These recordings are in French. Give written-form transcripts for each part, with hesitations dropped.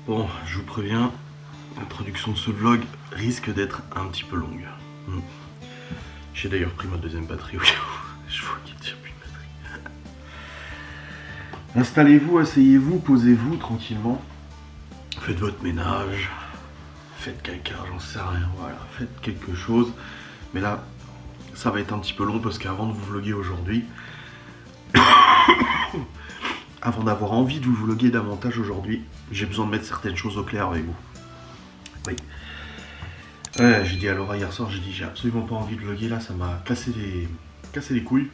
Bon, je vous préviens, l'introduction de ce vlog risque d'être un petit peu longue. J'ai d'ailleurs pris ma deuxième batterie au cas où je vois qu'il ne tient plus de batterie. Installez-vous, asseyez-vous, posez-vous tranquillement. Faites votre ménage, faites caca, j'en sais rien, voilà, faites quelque chose. Mais là, ça va être un petit peu long parce qu'avant de vous vlogger aujourd'hui, avant d'avoir envie de vous vlogger davantage aujourd'hui, j'ai besoin de mettre certaines choses au clair avec vous. Oui. Ouais, j'ai dit à Laura hier soir, j'ai dit j'ai absolument pas envie de vlogger là, ça m'a cassé les couilles.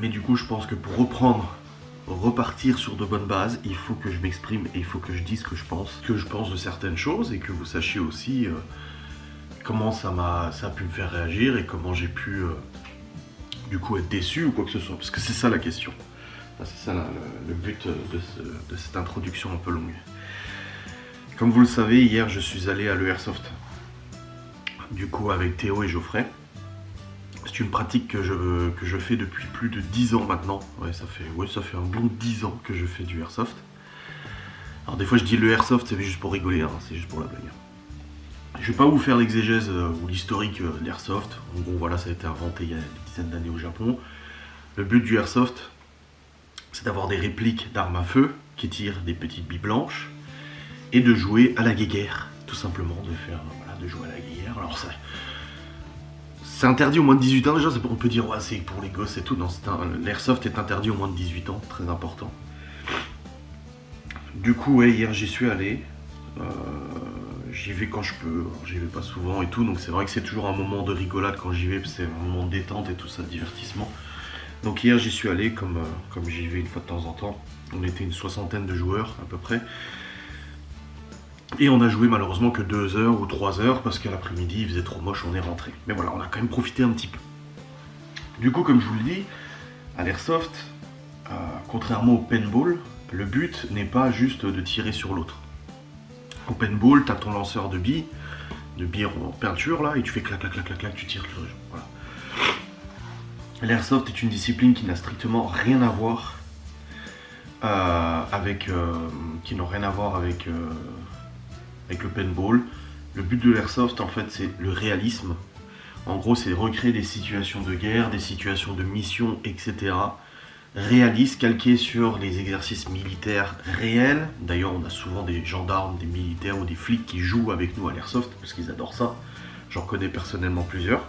Mais du coup, je pense que pour repartir sur de bonnes bases, il faut que je m'exprime et il faut que je dise ce que je pense de certaines choses et que vous sachiez aussi comment ça a pu me faire réagir et comment j'ai pu du coup être déçu ou quoi que ce soit. Parce que c'est ça la question. C'est ça le but de cette introduction un peu longue. Comme vous le savez, hier je suis allé à l'Airsoft. Du coup avec Théo et Geoffrey. C'est une pratique que je fais depuis plus de 10 ans maintenant. Ouais, ça fait un bon 10 ans que je fais du Airsoft. Alors des fois je dis le Airsoft, c'est juste pour rigoler, hein, c'est juste pour la blague. Je vais pas vous faire l'exégèse ou l'historique de l'Airsoft. En gros voilà, ça a été inventé il y a des dizaines d'années au Japon. Le but du Airsoft, c'est d'avoir des répliques d'armes à feu qui tirent des petites billes blanches et de jouer à la guéguerre, tout simplement, de jouer à la guéguerre. Alors ça, c'est interdit au moins de 18 ans déjà, on peut dire ouais, c'est pour les gosses et tout, non, l'airsoft est interdit au moins de 18 ans, très important. Du coup ouais, hier j'y suis allé, j'y vais quand je peux, j'y vais pas souvent et tout, donc c'est vrai que c'est toujours un moment de rigolade quand j'y vais, c'est un moment de détente et tout ça, de divertissement. Donc hier j'y suis allé comme j'y vais une fois de temps en temps. On était une soixantaine de joueurs à peu près. Et on a joué malheureusement que 2 heures ou 3 heures parce qu'à l'après-midi il faisait trop moche, on est rentré. Mais voilà, on a quand même profité un petit peu. Du coup, comme je vous le dis, à l'airsoft, contrairement au paintball, le but n'est pas juste de tirer sur l'autre. Au paintball, tu as ton lanceur de billes en peinture là, et tu fais clac clac clac clac clac, tu tires sur le jeu. Voilà. L'airsoft est une discipline qui n'a strictement rien à voir avec le paintball. Le but de l'airsoft en fait c'est le réalisme. En gros c'est recréer des situations de guerre, des situations de mission, etc. réalistes, calquées sur les exercices militaires réels. D'ailleurs on a souvent des gendarmes, des militaires ou des flics qui jouent avec nous à l'airsoft parce qu'ils adorent ça. J'en connais personnellement plusieurs.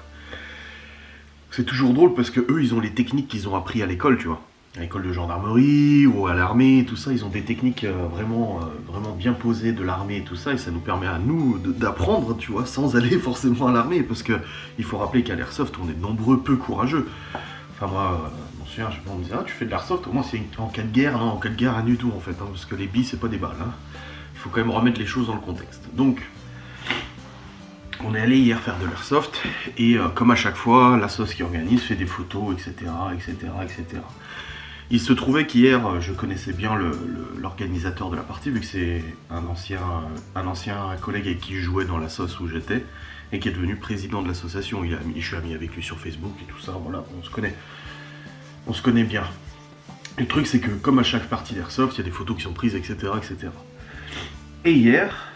C'est toujours drôle parce que eux, ils ont les techniques qu'ils ont appris à l'école, tu vois. À l'école de gendarmerie ou à l'armée, tout ça, ils ont des techniques vraiment bien posées de l'armée et tout ça, et ça nous permet à nous d'apprendre, tu vois, sans aller forcément à l'armée, parce que il faut rappeler qu'à l'airsoft, on est nombreux peu courageux. Enfin moi, je me souviens, on me disait, ah tu fais de l'airsoft, au moins c'est en cas de guerre, non, en cas de guerre, rien du tout en fait, hein, parce que les billes c'est pas des balles, hein. Il faut quand même remettre les choses dans le contexte. Donc, on est allé hier faire de l'airsoft et comme à chaque fois, la sauce qui organise fait des photos, etc., etc., etc. Il se trouvait qu'hier, je connaissais bien l'organisateur de la partie, vu que c'est un ancien collègue avec qui je jouais dans la sauce où j'étais, et qui est devenu président de l'association. Je suis ami avec lui sur Facebook et tout ça, voilà, on se connaît bien. Et le truc c'est que comme à chaque partie d'airsoft, il y a des photos qui sont prises, etc., etc. Et hier,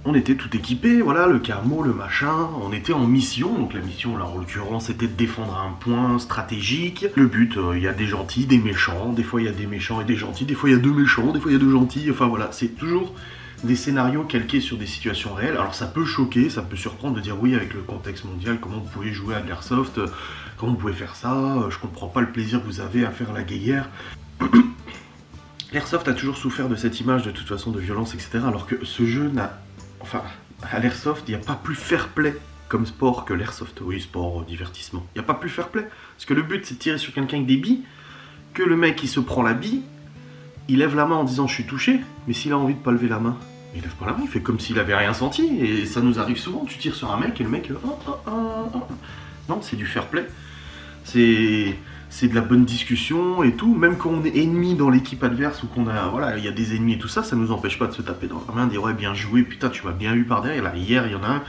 on était tout équipés, voilà, le camo, le machin, on était en mission, donc la mission là en l'occurrence c'était de défendre un point stratégique. Le but, il y a des gentils, des méchants, des fois il y a des méchants et des gentils, des fois il y a 2 méchants, des fois il y a 2 gentils, enfin voilà, c'est toujours des scénarios calqués sur des situations réelles. Alors ça peut choquer, ça peut surprendre de dire oui avec le contexte mondial, comment vous pouvez jouer à de l'airsoft, comment vous pouvez faire ça, je comprends pas le plaisir que vous avez à faire la guéguerre. L'airsoft a toujours souffert de cette image de toute façon de violence, etc. Alors que ce jeu n'a... Enfin, à l'airsoft, il n'y a pas plus fair-play comme sport que l'airsoft. Oui, sport, divertissement. Il n'y a pas plus fair-play. Parce que le but, c'est de tirer sur quelqu'un avec des billes, que le mec, il se prend la bille, il lève la main en disant « je suis touché », mais s'il a envie de pas lever la main, il lève pas la main, il fait comme s'il avait rien senti. Et ça nous arrive souvent, tu tires sur un mec et le mec... Non, c'est du fair-play. C'est de la bonne discussion et tout, même quand on est ennemi dans l'équipe adverse ou qu'on a, voilà, il y a des ennemis et tout ça, ça nous empêche pas de se taper dans la main, de dire ouais bien joué, putain tu m'as bien eu par derrière. Là hier il y en a un,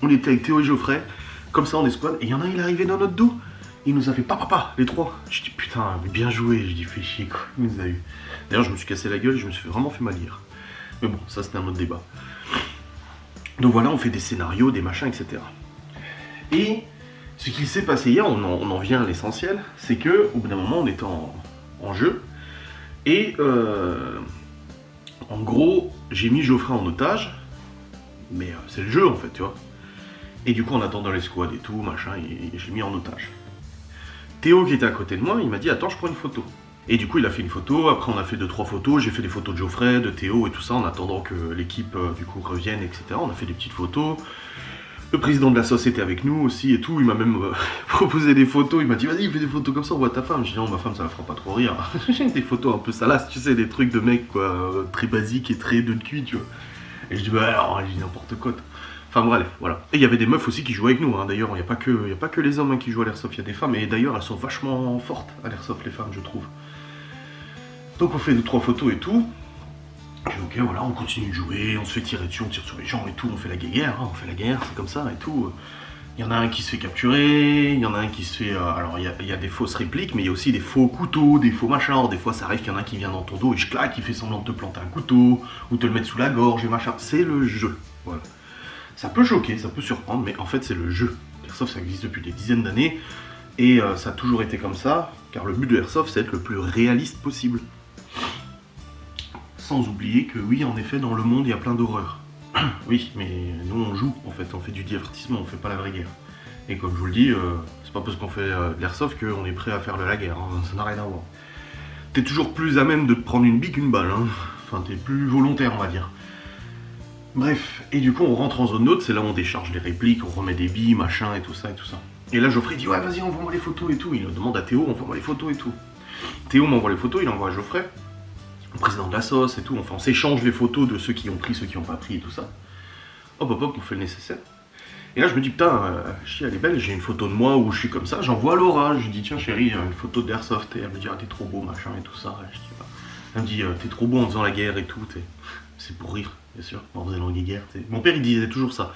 on était avec Théo et Geoffrey, comme ça en escouade, et il y en a un il est arrivé dans notre dos, il nous a fait papa, les trois. Je dis putain bien joué, je dis fais chier quoi, il nous a eu. D'ailleurs je me suis cassé la gueule, je me suis vraiment fait mal hier. Mais bon, ça c'était un autre débat. Donc voilà, on fait des scénarios, des machins, etc. Et ce qui s'est passé hier, on en vient à l'essentiel, c'est que au bout d'un moment, on était en jeu, et en gros, j'ai mis Geoffrey en otage, mais c'est le jeu en fait, tu vois. Et du coup, en attendant les squads et tout, machin, et j'ai mis en otage. Théo qui était à côté de moi, il m'a dit attends, je prends une photo. Et du coup, il a fait une photo, après on a fait 2-3 photos, j'ai fait des photos de Geoffrey, de Théo et tout ça, en attendant que l'équipe du coup revienne, etc. On a fait des petites photos. Le président de la société était avec nous aussi et tout, il m'a même proposé des photos, il m'a dit vas-y fais des photos comme ça, on voit ta femme. J'ai dit non, ma femme ça la fera pas trop rire. J'ai des photos un peu salaces, tu sais, des trucs de mecs quoi, très basiques et très de cul, tu vois. Et je dis bah alors, j'ai dit n'importe quoi. Enfin bref, voilà. Et il y avait des meufs aussi qui jouaient avec nous, hein. D'ailleurs, il n'y a pas que les hommes qui jouent à l'airsoft, il y a des femmes, et d'ailleurs elles sont vachement fortes à l'airsoft les femmes, je trouve. Donc on fait 2-3 photos et tout. Je dis ok voilà, on continue de jouer, on se fait tirer dessus, on tire sur les gens et tout, on fait la guerre, hein, on fait la guerre, c'est comme ça et tout. Il y en a un qui se fait capturer, il y en a un qui se fait... alors il y a des fausses répliques, mais il y a aussi des faux couteaux, des faux machins. Alors, des fois ça arrive qu'il y en a un qui vient dans ton dos et je claque, il fait semblant de te planter un couteau, ou te le mettre sous la gorge et machin. C'est le jeu, voilà. Ça peut choquer, ça peut surprendre, mais en fait c'est le jeu. L'airsoft ça existe depuis des dizaines d'années, et ça a toujours été comme ça, car le but de l'airsoft c'est être le plus réaliste possible. Sans oublier que oui, en effet, dans le monde, il y a plein d'horreurs. Oui, mais nous, on joue, en fait, on fait du divertissement, on fait pas la vraie guerre. Et comme je vous le dis, c'est pas parce qu'on fait de l'airsoft qu'on est prêt à faire de la guerre, hein, ça n'a rien à voir. T'es toujours plus à même de te prendre une bille qu'une balle, hein. Enfin, t'es plus volontaire, on va dire. Bref, et du coup, on rentre en zone neutre, c'est là où on décharge les répliques, on remet des billes, machin, et tout ça, et tout ça. Et là, Geoffrey dit, ouais, vas-y, envoie-moi les photos et tout. Il demande à Théo, envoie-moi les photos et tout. Théo m'envoie les photos, il envoie à Geoffrey, le président de la sauce et tout, enfin on s'échange les photos de ceux qui ont pris, ceux qui n'ont pas pris et tout ça. Hop hop hop, on fait le nécessaire. Et là je me dis putain, elle est belle, j'ai une photo de moi où je suis comme ça, j'envoie à Laura, je dis tiens chérie, une photo d'Airsoft, et elle me dit ah t'es trop beau machin et tout ça. Et je dis, bah. Elle me dit t'es trop beau en faisant la guerre et tout, c'est pour rire, bien sûr, en faisant la guerre. Mon père il disait toujours ça.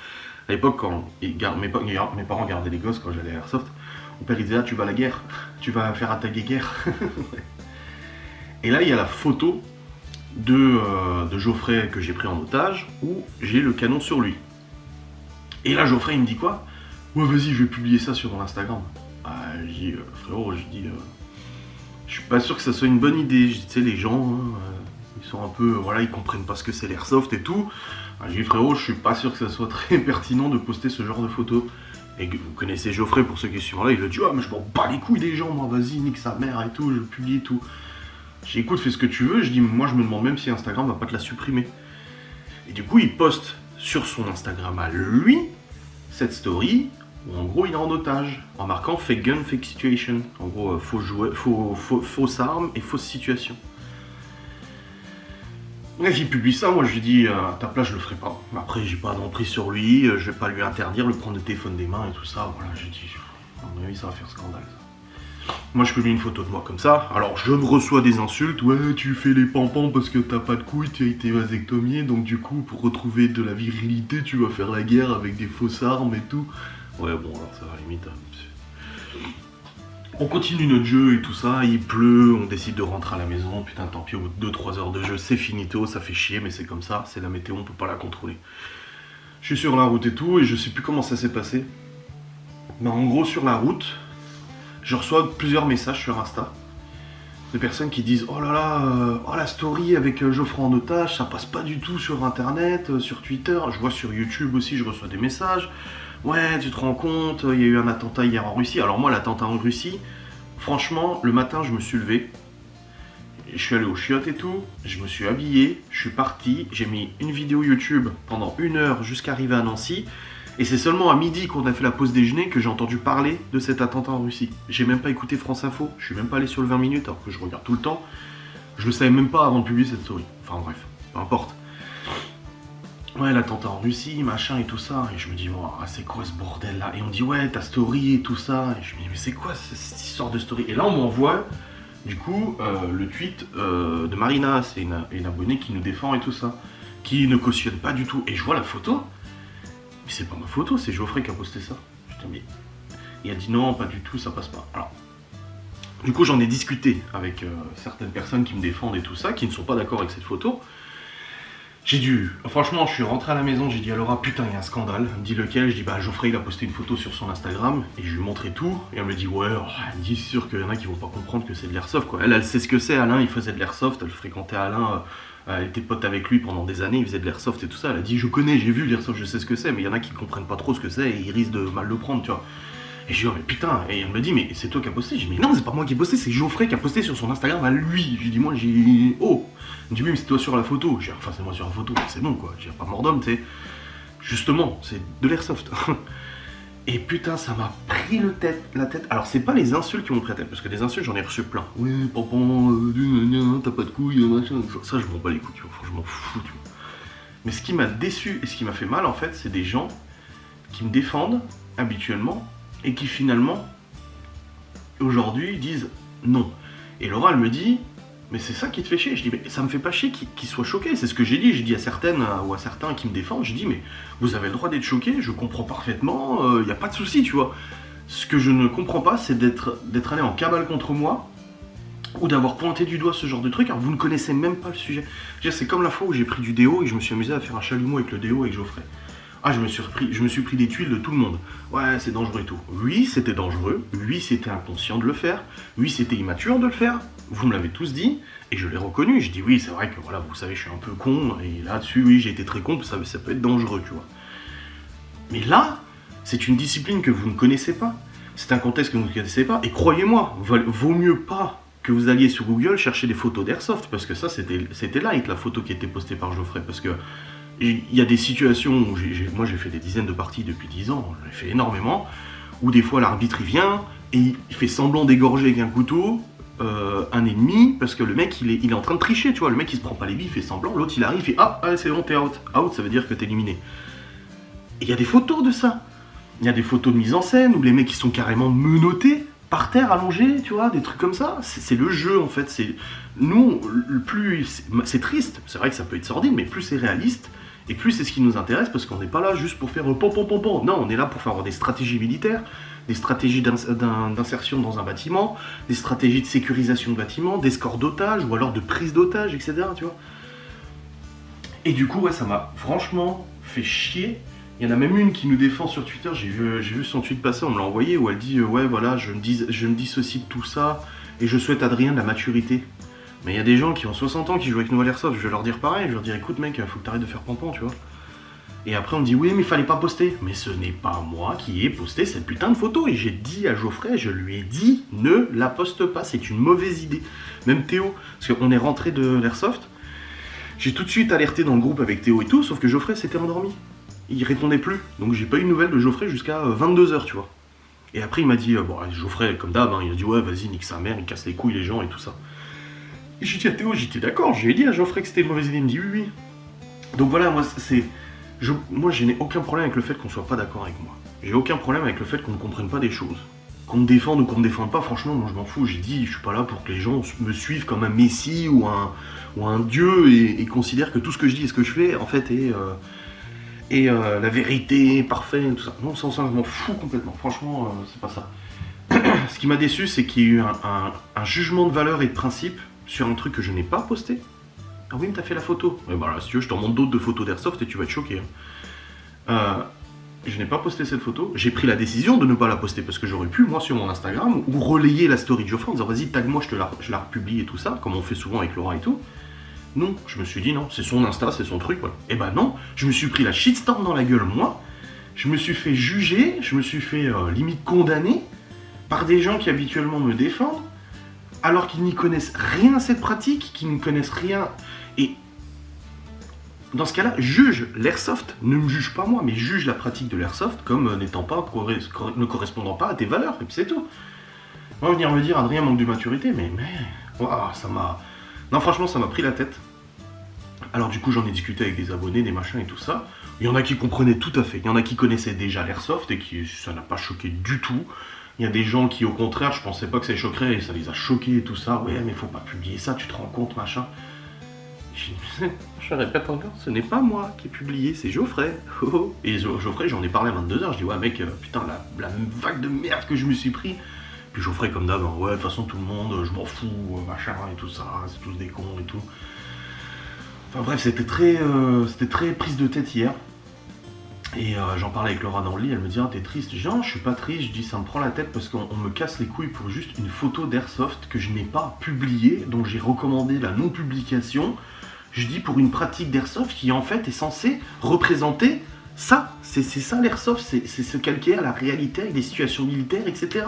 À l'époque quand mes parents gardaient les gosses quand j'allais à Airsoft, mon père il disait ah tu vas à la guerre, tu vas faire attaquer guerre. Et là il y a la photo de Geoffrey que j'ai pris en otage, où j'ai le canon sur lui. Et là Geoffrey il me dit quoi? Ouais vas-y je vais publier ça sur mon Instagram. Je dis frérot, je suis pas sûr que ça soit une bonne idée. Tu sais les gens, hein, ils sont un peu, voilà, ils comprennent pas ce que c'est l'airsoft et tout. Je dis frérot, je suis pas sûr que ça soit très pertinent de poster ce genre de photos. Et vous connaissez Geoffrey pour ceux qui suivent là, il le dit ah mais je m'en bats les couilles des gens, moi vas-y nique sa mère et tout, je le publie et tout. J'ai dit écoute, fais ce que tu veux. Je dis moi je me demande même si Instagram va pas te la supprimer. Et du coup il poste sur son Instagram à lui cette story où en gros il est en otage en marquant fake gun, fake situation. En gros fausse arme et fausse situation. Bref, il publie ça, moi je lui dis à ta place je le ferai pas. Après j'ai pas d'emprise sur lui, je vais pas lui interdire, lui prendre le téléphone des mains et tout ça. Voilà, j'ai dit à mon avis ça va faire scandale ça. Moi je publie une photo de moi comme ça, alors je me reçois des insultes, ouais tu fais les pampans parce que t'as pas de couilles, tu as été vasectomié, donc du coup pour retrouver de la virilité tu vas faire la guerre avec des fausses armes et tout. Ouais bon alors ça va limite. On continue notre jeu et tout ça, il pleut, on décide de rentrer à la maison, putain tant pis au bout de 2-3 heures de jeu c'est finito, ça fait chier mais c'est comme ça, c'est la météo, on peut pas la contrôler. Je suis sur la route et tout et je sais plus comment ça s'est passé. Mais en gros sur la route, je reçois plusieurs messages sur Insta de personnes qui disent oh là là, oh la story avec Geoffrey en otage, ça passe pas du tout sur internet, sur Twitter. Je vois sur YouTube aussi, je reçois des messages. Ouais, tu te rends compte, il y a eu un attentat hier en Russie. Alors moi, l'attentat en Russie, franchement, le matin, je me suis levé, je suis allé au chiottes et tout, je me suis habillé, je suis parti, j'ai mis une vidéo YouTube pendant 1 heure jusqu'à arriver à Nancy. Et c'est seulement à midi qu'on a fait la pause déjeuner que j'ai entendu parler de cet attentat en Russie. J'ai même pas écouté France Info, je suis même pas allé sur le 20 minutes alors que je regarde tout le temps. Je le savais même pas avant de publier cette story. Enfin bref, peu importe. Ouais, l'attentat en Russie, machin et tout ça. Et je me dis, oh, c'est quoi ce bordel là? Et on me dit, ouais, ta story et tout ça. Et je me dis, mais c'est quoi cette histoire de story? Et là, on m'envoie, du coup, le tweet de Marina. C'est une abonnée qui nous défend et tout ça. Qui ne cautionne pas du tout. Et je vois la photo. Mais c'est pas ma photo, c'est Geoffrey qui a posté ça. Putain, mais il a dit non, pas du tout, ça passe pas. Alors, du coup, j'en ai discuté avec certaines personnes qui me défendent et tout ça, qui ne sont pas d'accord avec cette photo. Franchement, je suis rentré à la maison, j'ai dit à Laura, putain, il y a un scandale. Elle me dit lequel? Je dis, bah, Geoffrey, il a posté une photo sur son Instagram, et je lui ai montré tout, et elle me dit, ouais, oh, elle me dit, c'est sûr qu'il y en a qui vont pas comprendre que c'est de l'airsoft, quoi. Elle sait ce que c'est, Alain, il faisait de l'airsoft, elle fréquentait Alain, elle était pote avec lui pendant des années, il faisait de l'airsoft et tout ça. Elle a dit, je connais, j'ai vu l'airsoft, je sais ce que c'est, mais il y en a qui comprennent pas trop ce que c'est, et ils risquent de mal le prendre, tu vois. Et je dis, oh, mais putain, et elle me dit, mais c'est toi qui as posté? Je dis, mais non, c'est pas moi qui ai posté, c'est Geoffrey qui a posté sur son Instagram à lui. J'ai dit, moi, oh. Elle me dit, oui, mais c'est toi sur la photo. J'ai dit, enfin, c'est moi sur la photo, c'est bon, quoi. J'ai pas mort d'homme, tu sais. Justement, c'est de l'airsoft. Et putain, ça m'a pris la tête. Alors, c'est pas les insultes qui m'ont pris la tête, parce que des insultes, j'en ai reçu plein. Oui, papa, t'as pas de couilles, machin. Ça, je m'en bats les couilles, tu vois. Franchement, fou, tu vois. Mais ce qui m'a déçu et ce qui m'a fait mal, en fait, c'est des gens qui me défendent habituellement et qui finalement, aujourd'hui, disent non. Et Laura, elle me dit, mais c'est ça qui te fait chier. Je dis, mais ça me fait pas chier qu'ils soient choqués. C'est ce que j'ai dit. J'ai dit à certaines ou à certains qui me défendent, je dis, mais vous avez le droit d'être choqués, je comprends parfaitement, il n'y a pas de souci, tu vois. Ce que je ne comprends pas, c'est d'être allé en cabale contre moi, ou d'avoir pointé du doigt ce genre de truc, alors vous ne connaissez même pas le sujet. C'est comme la fois où j'ai pris du déo et je me suis amusé à faire un chalumeau avec le déo avec Geoffrey. Ah, je me suis pris des tuiles de tout le monde. Ouais, c'est dangereux et tout. Oui, c'était dangereux. Oui, c'était inconscient de le faire. Oui, c'était immature de le faire. Vous me l'avez tous dit. Et je l'ai reconnu. Je dis oui, c'est vrai que voilà, vous savez, je suis un peu con. Et là-dessus, oui, j'ai été très con. Ça peut être dangereux, tu vois. Mais là, c'est une discipline que vous ne connaissez pas. C'est un contexte que vous ne connaissez pas. Et croyez-moi, vaut mieux pas que vous alliez sur Google chercher des photos d'airsoft. Parce que ça, c'était light, la photo qui était postée par Geoffrey. Parce que il y a des situations où moi j'ai fait des dizaines de parties depuis 10 ans, j'en ai fait énormément, où des fois l'arbitre il vient et il fait semblant d'égorger avec un couteau un ennemi, parce que le mec il est en train de tricher, tu vois, le mec il se prend pas les billes, il fait semblant, l'autre il arrive, il fait ah c'est bon, t'es out. Out, ça veut dire que t'es éliminé. Et il y a des photos de ça. Il y a des photos de mise en scène où les mecs ils sont carrément menottés par terre, allongés, tu vois, des trucs comme ça. C'est le jeu en fait. Nous, plus c'est triste, c'est vrai que ça peut être sordide, mais plus c'est réaliste, et plus c'est ce qui nous intéresse, parce qu'on n'est pas là juste pour faire pom. Non, on est là pour faire des stratégies militaires, des stratégies d'insertion dans un bâtiment, des stratégies de sécurisation de bâtiment, d'escorte d'otages, ou alors de prise d'otages, etc. Tu vois. Et du coup, ouais, ça m'a franchement fait chier. Il y en a même une qui nous défend sur Twitter, j'ai vu son tweet passer, on me l'a envoyé, où elle dit ouais voilà, je me dissocie de tout ça, et je souhaite à Adrien de la maturité. Mais il y a des gens qui ont 60 ans qui jouent avec Nouvel Airsoft, je vais leur dire pareil, je vais leur dire écoute mec, faut que t'arrêtes de faire pompon, tu vois. Et après on me dit oui mais il fallait pas poster. Mais ce n'est pas moi qui ai posté cette putain de photo, et j'ai dit à Geoffrey, je lui ai dit ne la poste pas, c'est une mauvaise idée. Même Théo, parce qu'on est rentré de l'Airsoft, j'ai tout de suite alerté dans le groupe avec Théo et tout, sauf que Geoffrey s'était endormi. Il répondait plus, donc j'ai pas eu de nouvelles de Geoffrey jusqu'à 22h, tu vois. Et après il m'a dit, bon Geoffrey comme d'hab, hein, il a dit ouais vas-y nique sa mère, il casse les couilles les gens et tout ça. Et j'ai dit à Théo, j'étais d'accord, j'ai dit à Geoffrey que c'était une mauvaise idée, il me dit oui. Donc voilà, moi je n'ai aucun problème avec le fait qu'on soit pas d'accord avec moi. J'ai aucun problème avec le fait qu'on ne comprenne pas des choses. Qu'on me défende ou qu'on me défende pas, franchement moi je m'en fous, j'ai dit je suis pas là pour que les gens me suivent comme un messie ou un dieu et considèrent que tout ce que je dis et ce que je fais en fait est la vérité parfaite, tout ça. Non, ça je m'en fous complètement. Franchement, c'est pas ça. Ce qui m'a déçu, c'est qu'il y a eu un jugement de valeur et de principe sur un truc que je n'ai pas posté. Ah oui, mais t'as fait la photo. Ouais, bah là, si tu veux, je t'en montre d'autres de photos d'airsoft et tu vas être choqué. Je n'ai pas posté cette photo. J'ai pris la décision de ne pas la poster parce que j'aurais pu, moi, sur mon Instagram, ou relayer la story de Geoffrey en disant vas-y, tag-moi, je la republie et tout ça, comme on fait souvent avec Laura et tout. Non, je me suis dit non, c'est son Insta, c'est son truc, voilà. Et ben non, je me suis pris la shitstorm dans la gueule, moi. Je me suis fait juger, je me suis fait limite condamner par des gens qui habituellement me défendent, alors qu'ils n'y connaissent rien à cette pratique, qu'ils ne connaissent rien. Et dans ce cas-là, juge l'airsoft, ne me juge pas moi, mais juge la pratique de l'airsoft comme n'étant pas, ne correspondant pas à tes valeurs, et puis c'est tout. Moi, venir me dire Adrien manque de maturité, mais wow, ça m'a... Non, franchement, ça m'a pris la tête. Alors du coup, j'en ai discuté avec des abonnés, des machins et tout ça. Il y en a qui comprenaient tout à fait. Il y en a qui connaissaient déjà l'airsoft et qui ça n'a pas choqué du tout. Il y a des gens qui, au contraire, je pensais pas que ça les choquerait et ça les a choqués et tout ça. Ouais, mais faut pas publier ça, tu te rends compte, machin. Je répète encore, ce n'est pas moi qui ai publié, c'est Geoffrey. Et Geoffrey, j'en ai parlé à 22h. Je dis ouais, mec, putain, la vague de merde que je me suis pris. Puis Geoffrey, comme d'hab, ouais, de toute façon, tout le monde, je m'en fous, machin et tout ça, c'est tous des cons et tout. Enfin bref, c'était très prise de tête hier. Et j'en parlais avec Laura dans le lit, elle me dit ah t'es triste. Je dis non je suis pas triste, je dis ça me prend la tête parce qu'on me casse les couilles pour juste une photo d'airsoft que je n'ai pas publiée, dont j'ai recommandé la non-publication. Je dis pour une pratique d'airsoft qui en fait est censée représenter ça. C'est ça l'airsoft, c'est se calquer à la réalité avec des situations militaires, etc.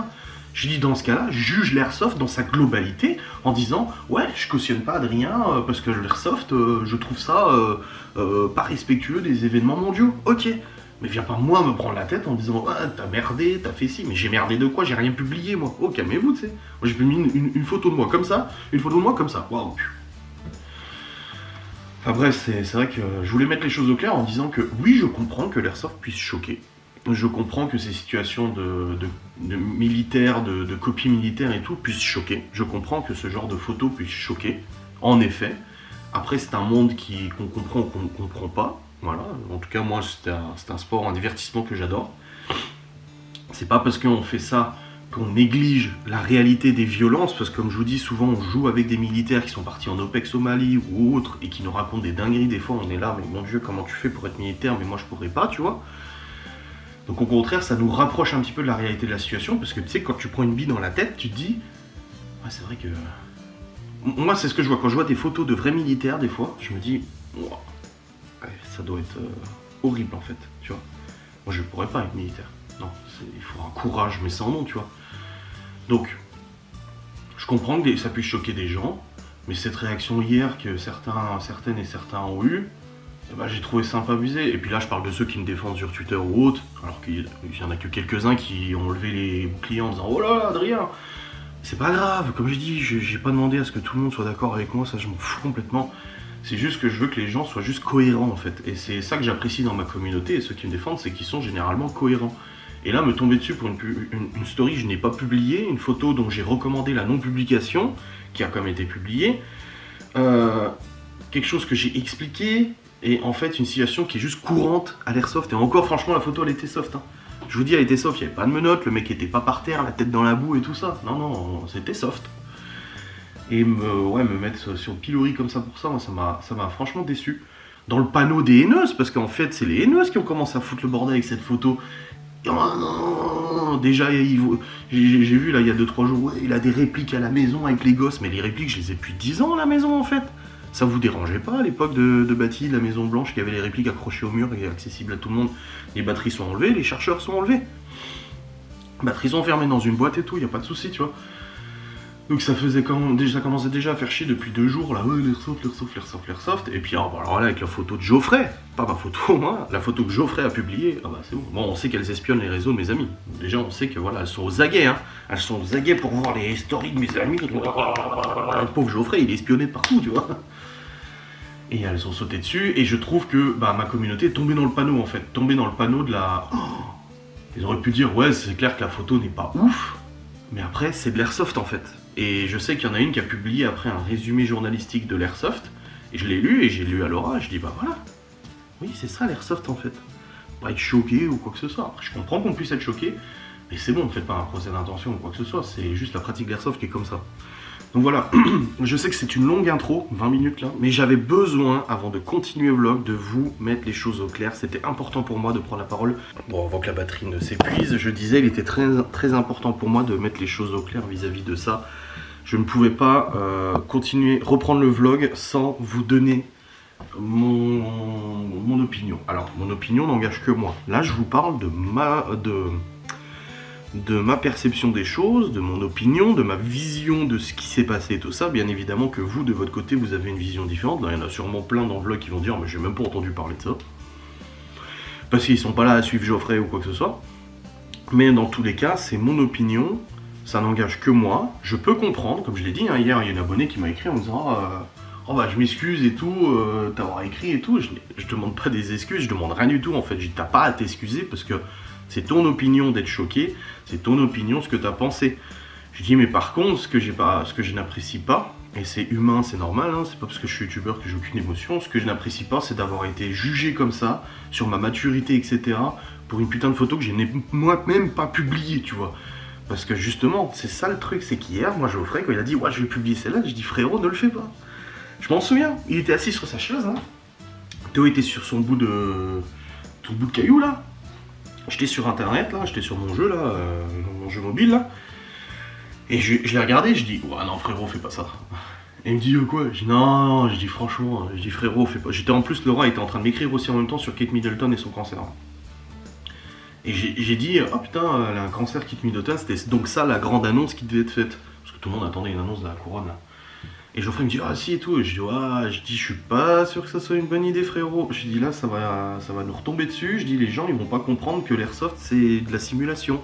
Je dis dans ce cas-là, je juge l'airsoft dans sa globalité en disant ouais, je cautionne pas Adrien parce que l'airsoft, je trouve ça pas respectueux des événements mondiaux. Ok, mais viens pas moi me prendre la tête en disant ah, t'as merdé, t'as fait ci. Mais j'ai merdé de quoi? J'ai rien publié moi. Oh, calmez-vous, tu sais. Moi j'ai publié une photo de moi comme ça, une photo de moi comme ça. Waouh. Enfin bref, c'est vrai que je voulais mettre les choses au clair en disant que oui, je comprends que l'airsoft puisse choquer. Je comprends que ces situations de militaires, de copies militaires et tout puissent choquer. Je comprends que ce genre de photos puisse choquer. En effet. Après, c'est un monde qu'on comprend ou qu'on ne comprend pas. Voilà. En tout cas, moi, c'est un sport, un divertissement que j'adore. C'est pas parce qu'on fait ça qu'on néglige la réalité des violences, parce que comme je vous dis, souvent on joue avec des militaires qui sont partis en OPEX au Mali ou autres, et qui nous racontent des dingueries, des fois on est là, mais mon Dieu, comment tu fais pour être militaire, mais moi je pourrais pas, tu vois. Donc au contraire, ça nous rapproche un petit peu de la réalité de la situation, parce que tu sais, quand tu prends une bille dans la tête, tu te dis, ouais c'est vrai que... Moi c'est ce que je vois, quand je vois des photos de vrais militaires, des fois, je me dis, wow, ouais, ça doit être horrible en fait, tu vois. Moi je pourrais pas être militaire, non, il faut un courage, mais sans nom, tu vois. Donc, je comprends que ça puisse choquer des gens, mais cette réaction hier que certaines et certains ont eue, eh ben, j'ai trouvé ça un peu abusé. Et puis là, je parle de ceux qui me défendent sur Twitter ou autre, alors qu'il y en a que quelques-uns qui ont levé les boucliers en disant « Oh là là, Adrien !» C'est pas grave, comme je dis, j'ai pas demandé à ce que tout le monde soit d'accord avec moi, ça je m'en fous complètement. C'est juste que je veux que les gens soient juste cohérents en fait. Et c'est ça que j'apprécie dans ma communauté, et ceux qui me défendent, c'est qu'ils sont généralement cohérents. Et là, me tomber dessus pour une story que je n'ai pas publiée, une photo dont j'ai recommandé la non-publication, qui a quand même été publiée, quelque chose que j'ai expliqué, et en fait une situation qui est juste courante à l'airsoft. Et encore, franchement, la photo, elle était soft. Hein. Je vous dis, elle était soft, il n'y avait pas de menottes, le mec était pas par terre, la tête dans la boue et tout ça. Non, non, c'était soft. Et me mettre sur le pilori comme ça pour ça, moi, ça m'a franchement déçu. Dans le panneau des haineuses, parce qu'en fait, c'est les haineuses qui ont commencé à foutre le bordel avec cette photo. Oh non, déjà, j'ai vu là il y a 2-3 jours, ouais, il a des répliques à la maison avec les gosses, mais les répliques, je les ai depuis 10 ans à la maison en fait. Ça vous dérangeait pas à l'époque de Bâti, la Maison Blanche, qui avait les répliques accrochées au mur et accessibles à tout le monde? Les batteries sont enlevées, les chargeurs sont enlevés. Les batteries sont enfermées dans une boîte et tout, y a pas de souci, tu vois. Donc ça commençait déjà à faire chier depuis 2 jours, là, ouais, l'airsoft. Et puis alors là, avec la photo de Geoffrey, pas ma photo, moi, la photo que Geoffrey a publiée, ah bah c'est bon. Bon, on sait qu'elles espionnent les réseaux de mes amis. Déjà, on sait que voilà, elles sont aux aguets, hein. Elles sont aux aguets pour voir les stories de mes amis. Le pauvre Geoffrey, il est espionné de partout, tu vois. Et elles ont sauté dessus, et je trouve que bah, ma communauté est tombée dans le panneau, en fait. Tombée dans le panneau de la... Oh, ils auraient pu dire, ouais, c'est clair que la photo n'est pas ouf, mais après, c'est de l'airsoft, en fait. Et je sais qu'il y en a une qui a publié après un résumé journalistique de l'airsoft, et je l'ai lu, et j'ai lu à Laura, et je dis, bah voilà, oui, c'est ça l'airsoft, en fait. Pas être choqué ou quoi que ce soit. Après, je comprends qu'on puisse être choqué, mais c'est bon, ne faites pas un procès d'intention ou quoi que ce soit, c'est juste la pratique d'airsoft qui est comme ça. Donc voilà, je sais que c'est une longue intro, 20 minutes là, mais j'avais besoin, avant de continuer le vlog, de vous mettre les choses au clair. C'était important pour moi de prendre la parole. Bon, avant que la batterie ne s'épuise, je disais, il était très important pour moi de mettre les choses au clair vis-à-vis de ça. Je ne pouvais pas reprendre le vlog sans vous donner mon opinion. Alors, mon opinion n'engage que moi. Là, je vous parle de ma perception des choses, de mon opinion, de ma vision de ce qui s'est passé et tout ça. Bien évidemment que vous, de votre côté, vous avez une vision différente. Là, il y en a sûrement plein dans le vlog qui vont dire « mais j'ai même pas entendu parler de ça ». Parce qu'ils sont pas là à suivre Geoffrey ou quoi que ce soit. Mais dans tous les cas, c'est mon opinion, ça n'engage que moi. Je peux comprendre, comme je l'ai dit, hein, hier, il y a une abonnée qui m'a écrit en me disant « oh bah je m'excuse et tout, t'avoir écrit et tout ». Je demande pas des excuses, je demande rien du tout en fait. Je dis « t'as pas à t'excuser parce que c'est ton opinion d'être choqué, c'est ton opinion ce que tu as pensé. » Je dis mais par contre, ce que je n'apprécie pas, et c'est humain, c'est normal, hein, c'est pas parce que je suis youtubeur que j'ai aucune émotion, ce que je n'apprécie pas, c'est d'avoir été jugé comme ça, sur ma maturité, etc., pour une putain de photo que je n'ai moi-même pas publiée, tu vois. Parce que justement, c'est ça le truc, c'est qu'hier, moi Geoffrey, quand il a dit « ouais, je vais publier celle-là », je dis « frérot, ne le fais pas ». Je m'en souviens, il était assis sur sa chaise, là. Théo était sur son bout de caillou, là. J'étais sur internet, là, j'étais sur mon jeu, là, mon jeu mobile, là. Et je l'ai regardé, je dis, ouais, non, frérot, fais pas ça. Et il me dit, quoi? Je dis, non, je dis, franchement, je dis, frérot, fais pas. J'étais en plus, Laura était en train de m'écrire aussi en même temps sur Kate Middleton et son cancer. Et j'ai dit, oh putain, elle a un cancer, Kate Middleton, c'était donc ça la grande annonce qui devait être faite. Parce que tout le monde attendait une annonce de la couronne, là. Et Geoffrey me dit, ah si et tout. Et je dis, ouais, je suis pas sûr que ça soit une bonne idée, frérot. Je dis, là, ça va nous retomber dessus. Je dis, les gens, ils vont pas comprendre que l'airsoft, c'est de la simulation.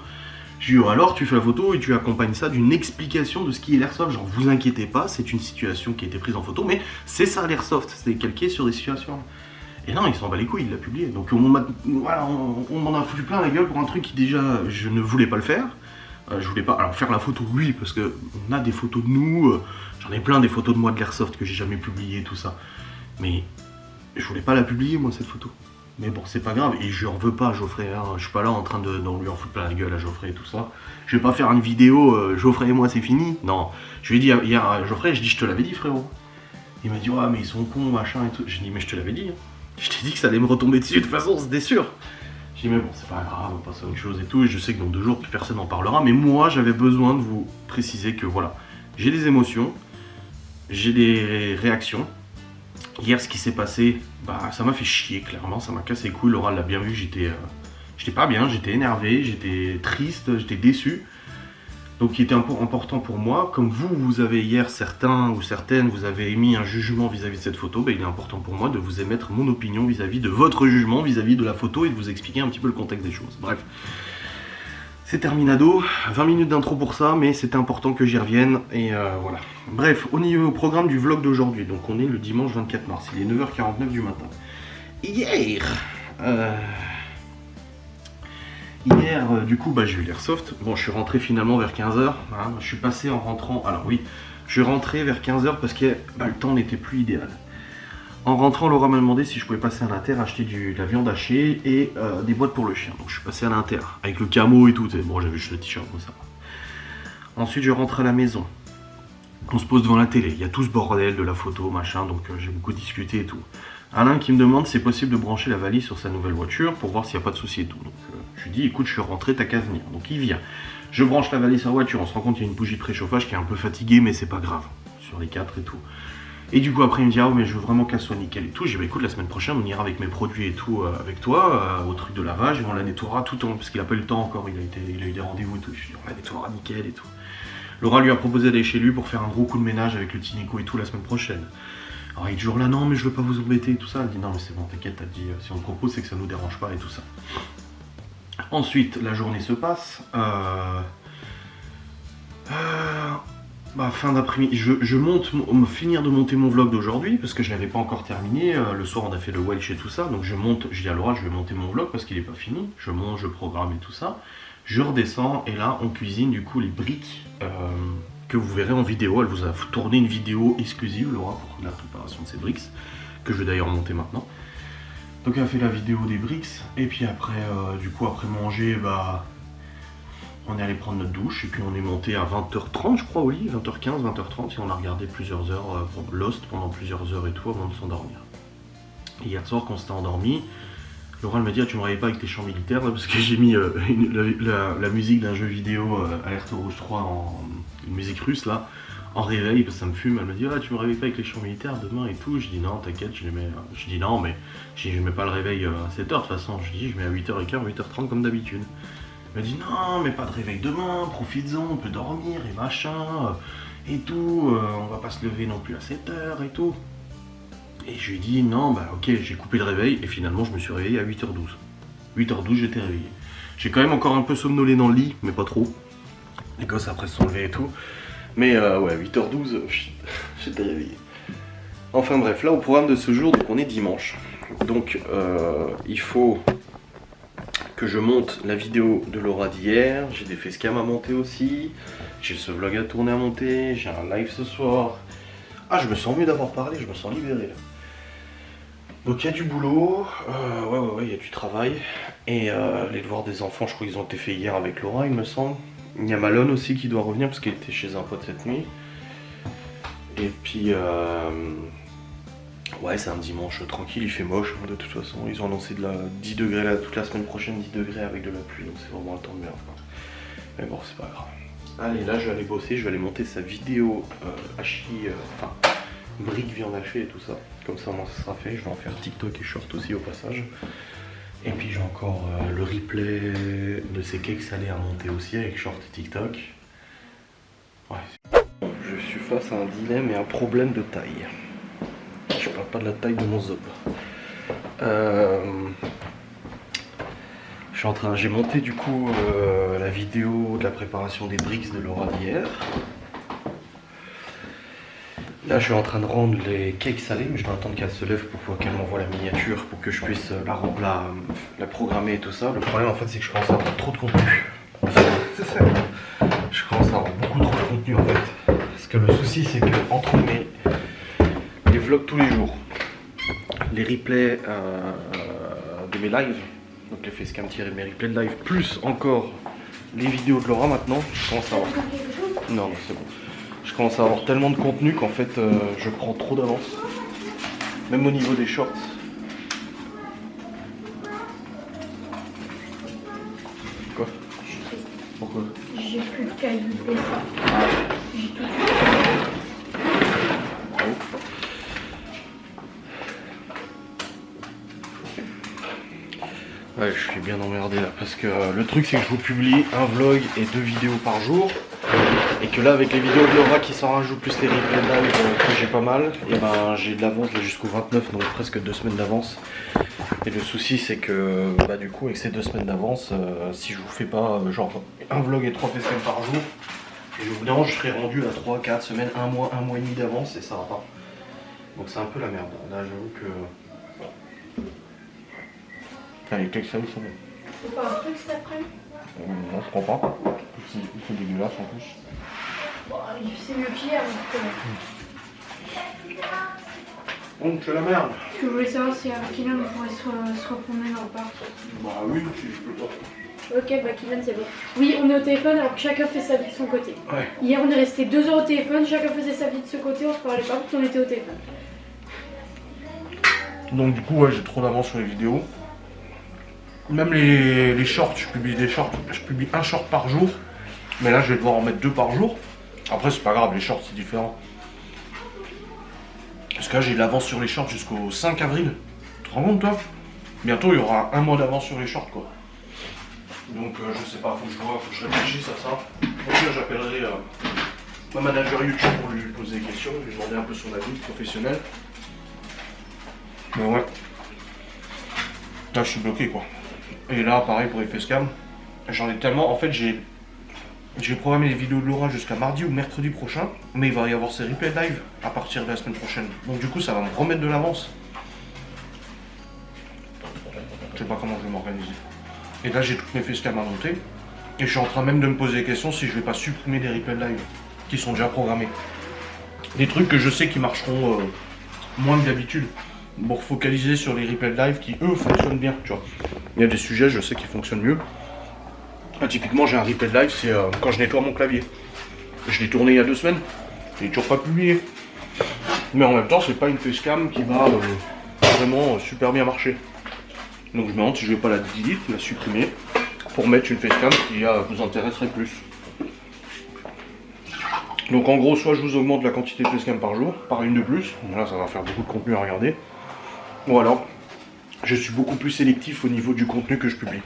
Je dis, alors tu fais la photo et tu accompagnes ça d'une explication de ce qui est l'airsoft. Genre, vous inquiétez pas, c'est une situation qui a été prise en photo, mais c'est ça l'airsoft, c'est calqué sur des situations. Et non, il s'en bat les couilles, il l'a publié. Donc on m'en a foutu plein la gueule pour un truc qui déjà, je ne voulais pas le faire. Je voulais pas. Alors faire la photo, oui, parce que on a des photos de nous. J'en ai plein des photos de moi de l'airsoft que j'ai jamais publiées, tout ça. Mais je voulais pas la publier, moi, cette photo. Mais bon, c'est pas grave, et je en veux pas, Geoffrey. Hein. Je suis pas là en train de lui en foutre plein la gueule à Geoffrey et tout ça. Je vais pas faire une vidéo, Geoffrey et moi, c'est fini. Non. Je lui ai dit hier à Geoffrey, je te l'avais dit, frérot. Il m'a dit, ouais, mais ils sont cons, machin et tout. J'ai dit, mais je te l'avais dit. Hein. Je t'ai dit que ça allait me retomber dessus, de toute façon, c'était sûr. J'ai dit, mais bon, c'est pas grave, on passe à autre chose et tout. Et je sais que dans 2 jours, plus personne n'en parlera. Mais moi, j'avais besoin de vous préciser que voilà, j'ai des émotions, j'ai des réactions. Hier, ce qui s'est passé, bah, ça m'a fait chier, clairement. Ça m'a cassé les couilles. Laura l'a bien vu, j'étais pas bien, j'étais énervé, j'étais triste, j'étais déçu. Donc, il était important pour moi. Comme vous avez hier, certains ou certaines, vous avez émis un jugement vis-à-vis de cette photo, bah, il est important pour moi de vous émettre mon opinion vis-à-vis de votre jugement, vis-à-vis de la photo et de vous expliquer un petit peu le contexte des choses. Bref, c'est terminado. 20 minutes d'intro pour ça, mais c'était important que j'y revienne. Et voilà. Bref, au programme du vlog d'aujourd'hui. Donc, on est le dimanche 24 mars. Il est 9h49 du matin. Hier, du coup, bah, j'ai eu l'airsoft. Bon, je suis rentré finalement vers 15h. Hein. Je suis passé en rentrant. Alors, oui, je suis rentré vers 15h parce que bah, le temps n'était plus idéal. En rentrant, Laura m'a demandé si je pouvais passer à l'Inter, acheter de la viande hachée et des boîtes pour le chien. Donc, je suis passé à l'Inter avec le camo et tout. Bon, j'avais juste le t-shirt, moi ça. Ensuite, je rentre à la maison. On se pose devant la télé. Il y a tout ce bordel de la photo, machin. Donc, j'ai beaucoup discuté et tout. Alain qui me demande si c'est possible de brancher la valise sur sa nouvelle voiture pour voir s'il n'y a pas de souci et tout. Donc je lui dis, écoute, je suis rentré, t'as qu'à venir. Donc il vient. Je branche la valise sur la voiture, on se rend compte qu'il y a une bougie de préchauffage qui est un peu fatiguée, mais c'est pas grave. Sur les 4 et tout. Et du coup après il me dit, ah mais je veux vraiment qu'elle soit nickel et tout. J'ai dit, bah écoute, la semaine prochaine on ira avec mes produits et tout avec toi, au truc de lavage, et on la nettoiera tout en, parce qu'il n'a pas eu le temps encore, il a eu des rendez-vous et tout. Je lui ai dit, on la nettoiera nickel et tout. Laura lui a proposé d'aller chez lui pour faire un gros coup de ménage avec le Tinico et tout la semaine prochaine. Alors il est toujours là, non mais je veux pas vous embêter et tout ça. Elle dit non mais c'est bon, t'inquiète, t'as dit si on te propose c'est que ça nous dérange pas et tout ça. Ensuite la journée se passe. Fin d'après-midi, je monte, finir de monter mon vlog d'aujourd'hui parce que je l'avais pas encore terminé. Le soir on a fait le Welsh et tout ça, donc je monte, je dis à Laura je vais monter mon vlog parce qu'il est pas fini. Je monte, je programme et tout ça. Je redescends et là on cuisine du coup les briques. Que vous verrez en vidéo, elle vous a tourné une vidéo exclusive, Laura, pour la préparation de ces bricks, que je vais d'ailleurs monter maintenant. Donc elle a fait la vidéo des bricks, et puis après, du coup, après manger, bah, on est allé prendre notre douche, et puis on est monté à 20h30, je crois, au lit, 20h15, 20h30, et on a regardé plusieurs heures, Lost pendant plusieurs heures et tout, avant de s'endormir. Et hier soir, quand on s'était endormi, Laura m'a dit, ah, tu me réveilles pas avec tes chants militaires, là, parce que j'ai mis la musique d'un jeu vidéo, Alerte Rouge 3, une musique russe, là, en réveil, parce que ça me fume. Elle m'a dit, ah, tu me réveilles pas avec les chants militaires demain et tout. Je dis, non, t'inquiète, je dis, non, mais je mets pas le réveil à 7h, de toute façon. Je dis, je mets à 8h15, 8h30 comme d'habitude. Elle m'a dit, non, mais pas de réveil demain, profites-en, on peut dormir et machin, et tout, on va pas se lever non plus à 7h et tout. Et je lui ai dit, non, bah ok, j'ai coupé le réveil, et finalement, je me suis réveillé à 8h12. 8h12, j'étais réveillé. J'ai quand même encore un peu somnolé dans le lit, mais pas trop. Les gosses après se sont levés et tout. Mais ouais, 8h12, j'étais réveillé. Enfin bref, là au programme de ce jour, donc on est dimanche. Donc il faut que je monte la vidéo de Laura d'hier. J'ai des facecam à monter aussi. J'ai ce vlog à tourner à monter. J'ai un live ce soir. Ah, je me sens mieux d'avoir parlé, je me sens libéré là. Donc il y a du boulot, ouais, il y a du travail. Et les devoirs des enfants, je crois qu'ils ont été faits hier avec Laura, il me semble. Il y a Malone aussi qui doit revenir parce qu'il était chez un pote cette nuit. Et puis Ouais, c'est un dimanche tranquille, il fait moche de toute façon. Ils ont annoncé 10 degrés là, toute la semaine prochaine, 10 degrés avec de la pluie, donc c'est vraiment un temps de merde. Mais bon, c'est pas grave. Allez, là je vais aller bosser, je vais aller monter sa vidéo hachis, enfin, briques viande hachée et tout ça. Comme ça, au moins ça sera fait. Je vais en faire TikTok et short aussi au passage. Et puis j'ai encore le replay de ces cakes salés à monter aussi avec short et TikTok. Ouais. Je suis face à un dilemme et un problème de taille. Je parle pas de la taille de mon zob. J'ai monté du coup la vidéo de la préparation des bricks de Laura d'hier. Là je suis en train de rendre les cakes salés, mais je dois attendre qu'elle se lève pour qu'elle m'envoie la miniature pour que je puisse la programmer et tout ça. Le problème en fait c'est que je commence à avoir trop de contenu. C'est ça. Je commence à avoir beaucoup trop de contenu en fait. Parce que le souci c'est que entre les vlogs tous les jours, les replays de mes lives, donc les facecam tirés de mes replays de live, plus encore les vidéos de Laura maintenant, je commence à avoir... Non, c'est bon. Je commence à avoir tellement de contenu qu'en fait je prends trop d'avance. Même au niveau des shorts. Quoi? Pourquoi? J'ai plus de qualité. J'ai tout. Ouais, je suis bien emmerdé là parce que le truc c'est que je vous publie un vlog et 2 vidéos par jour. Et que là avec les vidéos de Laura qui s'en rajoutent plus les replays de live que j'ai pas mal, et ben j'ai de l'avance jusqu'au 29, donc presque 2 semaines d'avance. Et le souci c'est que du coup avec ces 2 semaines d'avance, si je vous fais pas genre un vlog et 3 facecam par jour, et au bout d'un moment je serai rendu à 3, 4 semaines, un mois et demi d'avance et ça va pas. Donc c'est un peu la merde. Là j'avoue que... Ah, les cakes salés sont bons. Faut faire un truc cet après-midi? Non, je crois pas. C'est dégueulasse en plus. Bon, c'est mieux qu'hier. Donc c'est la merde. Ce que je voulais savoir, c'est avec Kylian on pourrait se promener dans le parc. Bah oui, si je peux pas. Ok, bah Kylian c'est bon. Oui, on est au téléphone alors que chacun fait sa vie de son côté. Ouais. Hier on est resté 2 heures au téléphone, chacun faisait sa vie de ce côté, on se parlait pas parce qu'on était au téléphone. Donc du coup ouais, j'ai trop d'avance sur les vidéos. Même les shorts, je publie des shorts, je publie un short par jour. Mais là je vais devoir en mettre 2 par jour. Après c'est pas grave, les shorts c'est différent. Parce que là j'ai de l'avance sur les shorts jusqu'au 5 avril. Tu te rends compte toi? Bientôt il y aura un mois d'avance sur les shorts quoi. Donc je sais pas, faut que je réfléchisse à ça. Au pire j'appellerai ma manager YouTube pour lui poser des questions, lui demander un peu son avis professionnel. Mais ouais. Là je suis bloqué quoi. Et là pareil pour les facecam. J'en ai tellement, en fait j'ai programmé les vidéos de Laura jusqu'à mardi ou mercredi prochain, mais il va y avoir ces replays live à partir de la semaine prochaine. Donc du coup ça va me remettre de l'avance. Je sais pas comment je vais m'organiser. Et là j'ai toutes mes facecam à monter. Et je suis en train même de me poser des questions si je vais pas supprimer des replays live qui sont déjà programmés. Des trucs que je sais qui marcheront moins que d'habitude. Pour focaliser sur les replays live qui eux fonctionnent bien, tu vois. Il y a des sujets je sais qui fonctionnent mieux. Ah, typiquement j'ai un replay live, c'est quand je nettoie mon clavier. Je l'ai tourné il y a 2 semaines, il n'est toujours pas publié. Mais en même temps c'est pas une facecam qui va vraiment super bien marcher. Donc je me demande si je vais pas la delete, la supprimer, pour mettre une facecam qui vous intéresserait plus. Donc en gros soit je vous augmente la quantité de facecam par jour, par une de plus, là ça va faire beaucoup de contenu à regarder. Ou alors je suis beaucoup plus sélectif au niveau du contenu que je publie.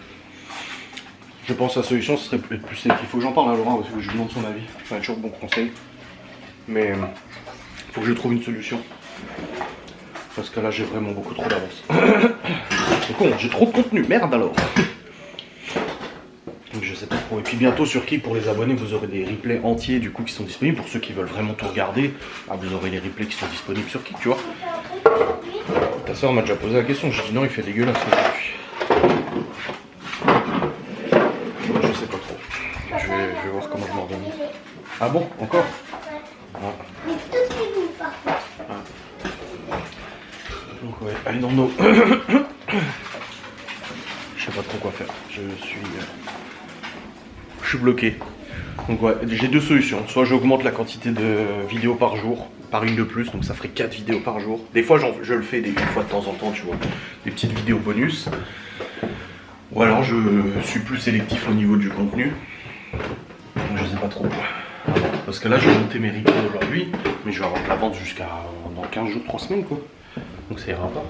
Je pense que la solution ce serait être plus sélectif. Il faut que j'en parle à Laura parce que je lui demande son avis. C'est toujours bon conseil. Mais il faut que je trouve une solution. Parce que là j'ai vraiment beaucoup trop d'avance. C'est con, j'ai trop de contenu, merde alors. Donc je sais pas trop. Et puis bientôt sur Kik pour les abonnés vous aurez des replays entiers du coup qui sont disponibles. Pour ceux qui veulent vraiment tout regarder, vous aurez les replays qui sont disponibles sur Kik, tu vois. Ta soeur m'a déjà posé la question, j'ai dit non il fait dégueulasse aujourd'hui. Je sais pas trop. Je vais voir comment je m'organise. Ah bon, encore? Mais tout est bon par contre. Donc ouais, allez dans le dos. Je sais pas trop quoi faire. Je suis bloqué. Donc ouais, j'ai 2 solutions. Soit j'augmente la quantité de vidéos par jour par une de plus, donc ça ferait 4 vidéos par jour. Des fois je le fais une fois de temps en temps, tu vois, des petites vidéos bonus. Ou alors je suis plus sélectif au niveau du contenu. Donc je sais pas trop quoi. Parce que là je vais monter mes replays aujourd'hui, mais je vais avoir de la vente jusqu'à dans 15 jours, 3 semaines quoi. Donc ça ira pas.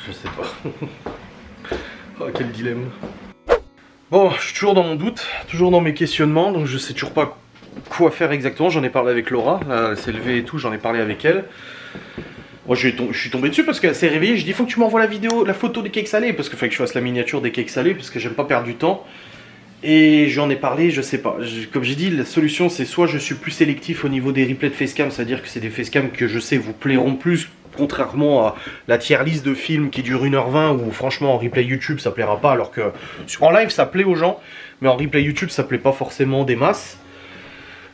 Je sais pas. Oh quel dilemme. Bon, je suis toujours dans mon doute, toujours dans mes questionnements, donc je sais toujours pas quoi faire exactement. J'en ai parlé avec Laura, là, elle s'est levée et tout, j'en ai parlé avec elle. Moi je suis tombé dessus parce qu'elle s'est réveillée, je dis faut que tu m'envoies la photo des cakes salés, parce qu'il fallait que je fasse la miniature des cakes salés, parce que j'aime pas perdre du temps. Et j'en ai parlé, je sais pas, comme j'ai dit, la solution c'est soit je suis plus sélectif au niveau des replays de facecam, c'est-à-dire que c'est des facecam que je sais vous plairont plus, contrairement à la tier list de films qui dure 1h20 où franchement en replay YouTube ça plaira pas, alors que en live ça plaît aux gens, mais en replay YouTube ça plaît pas forcément des masses.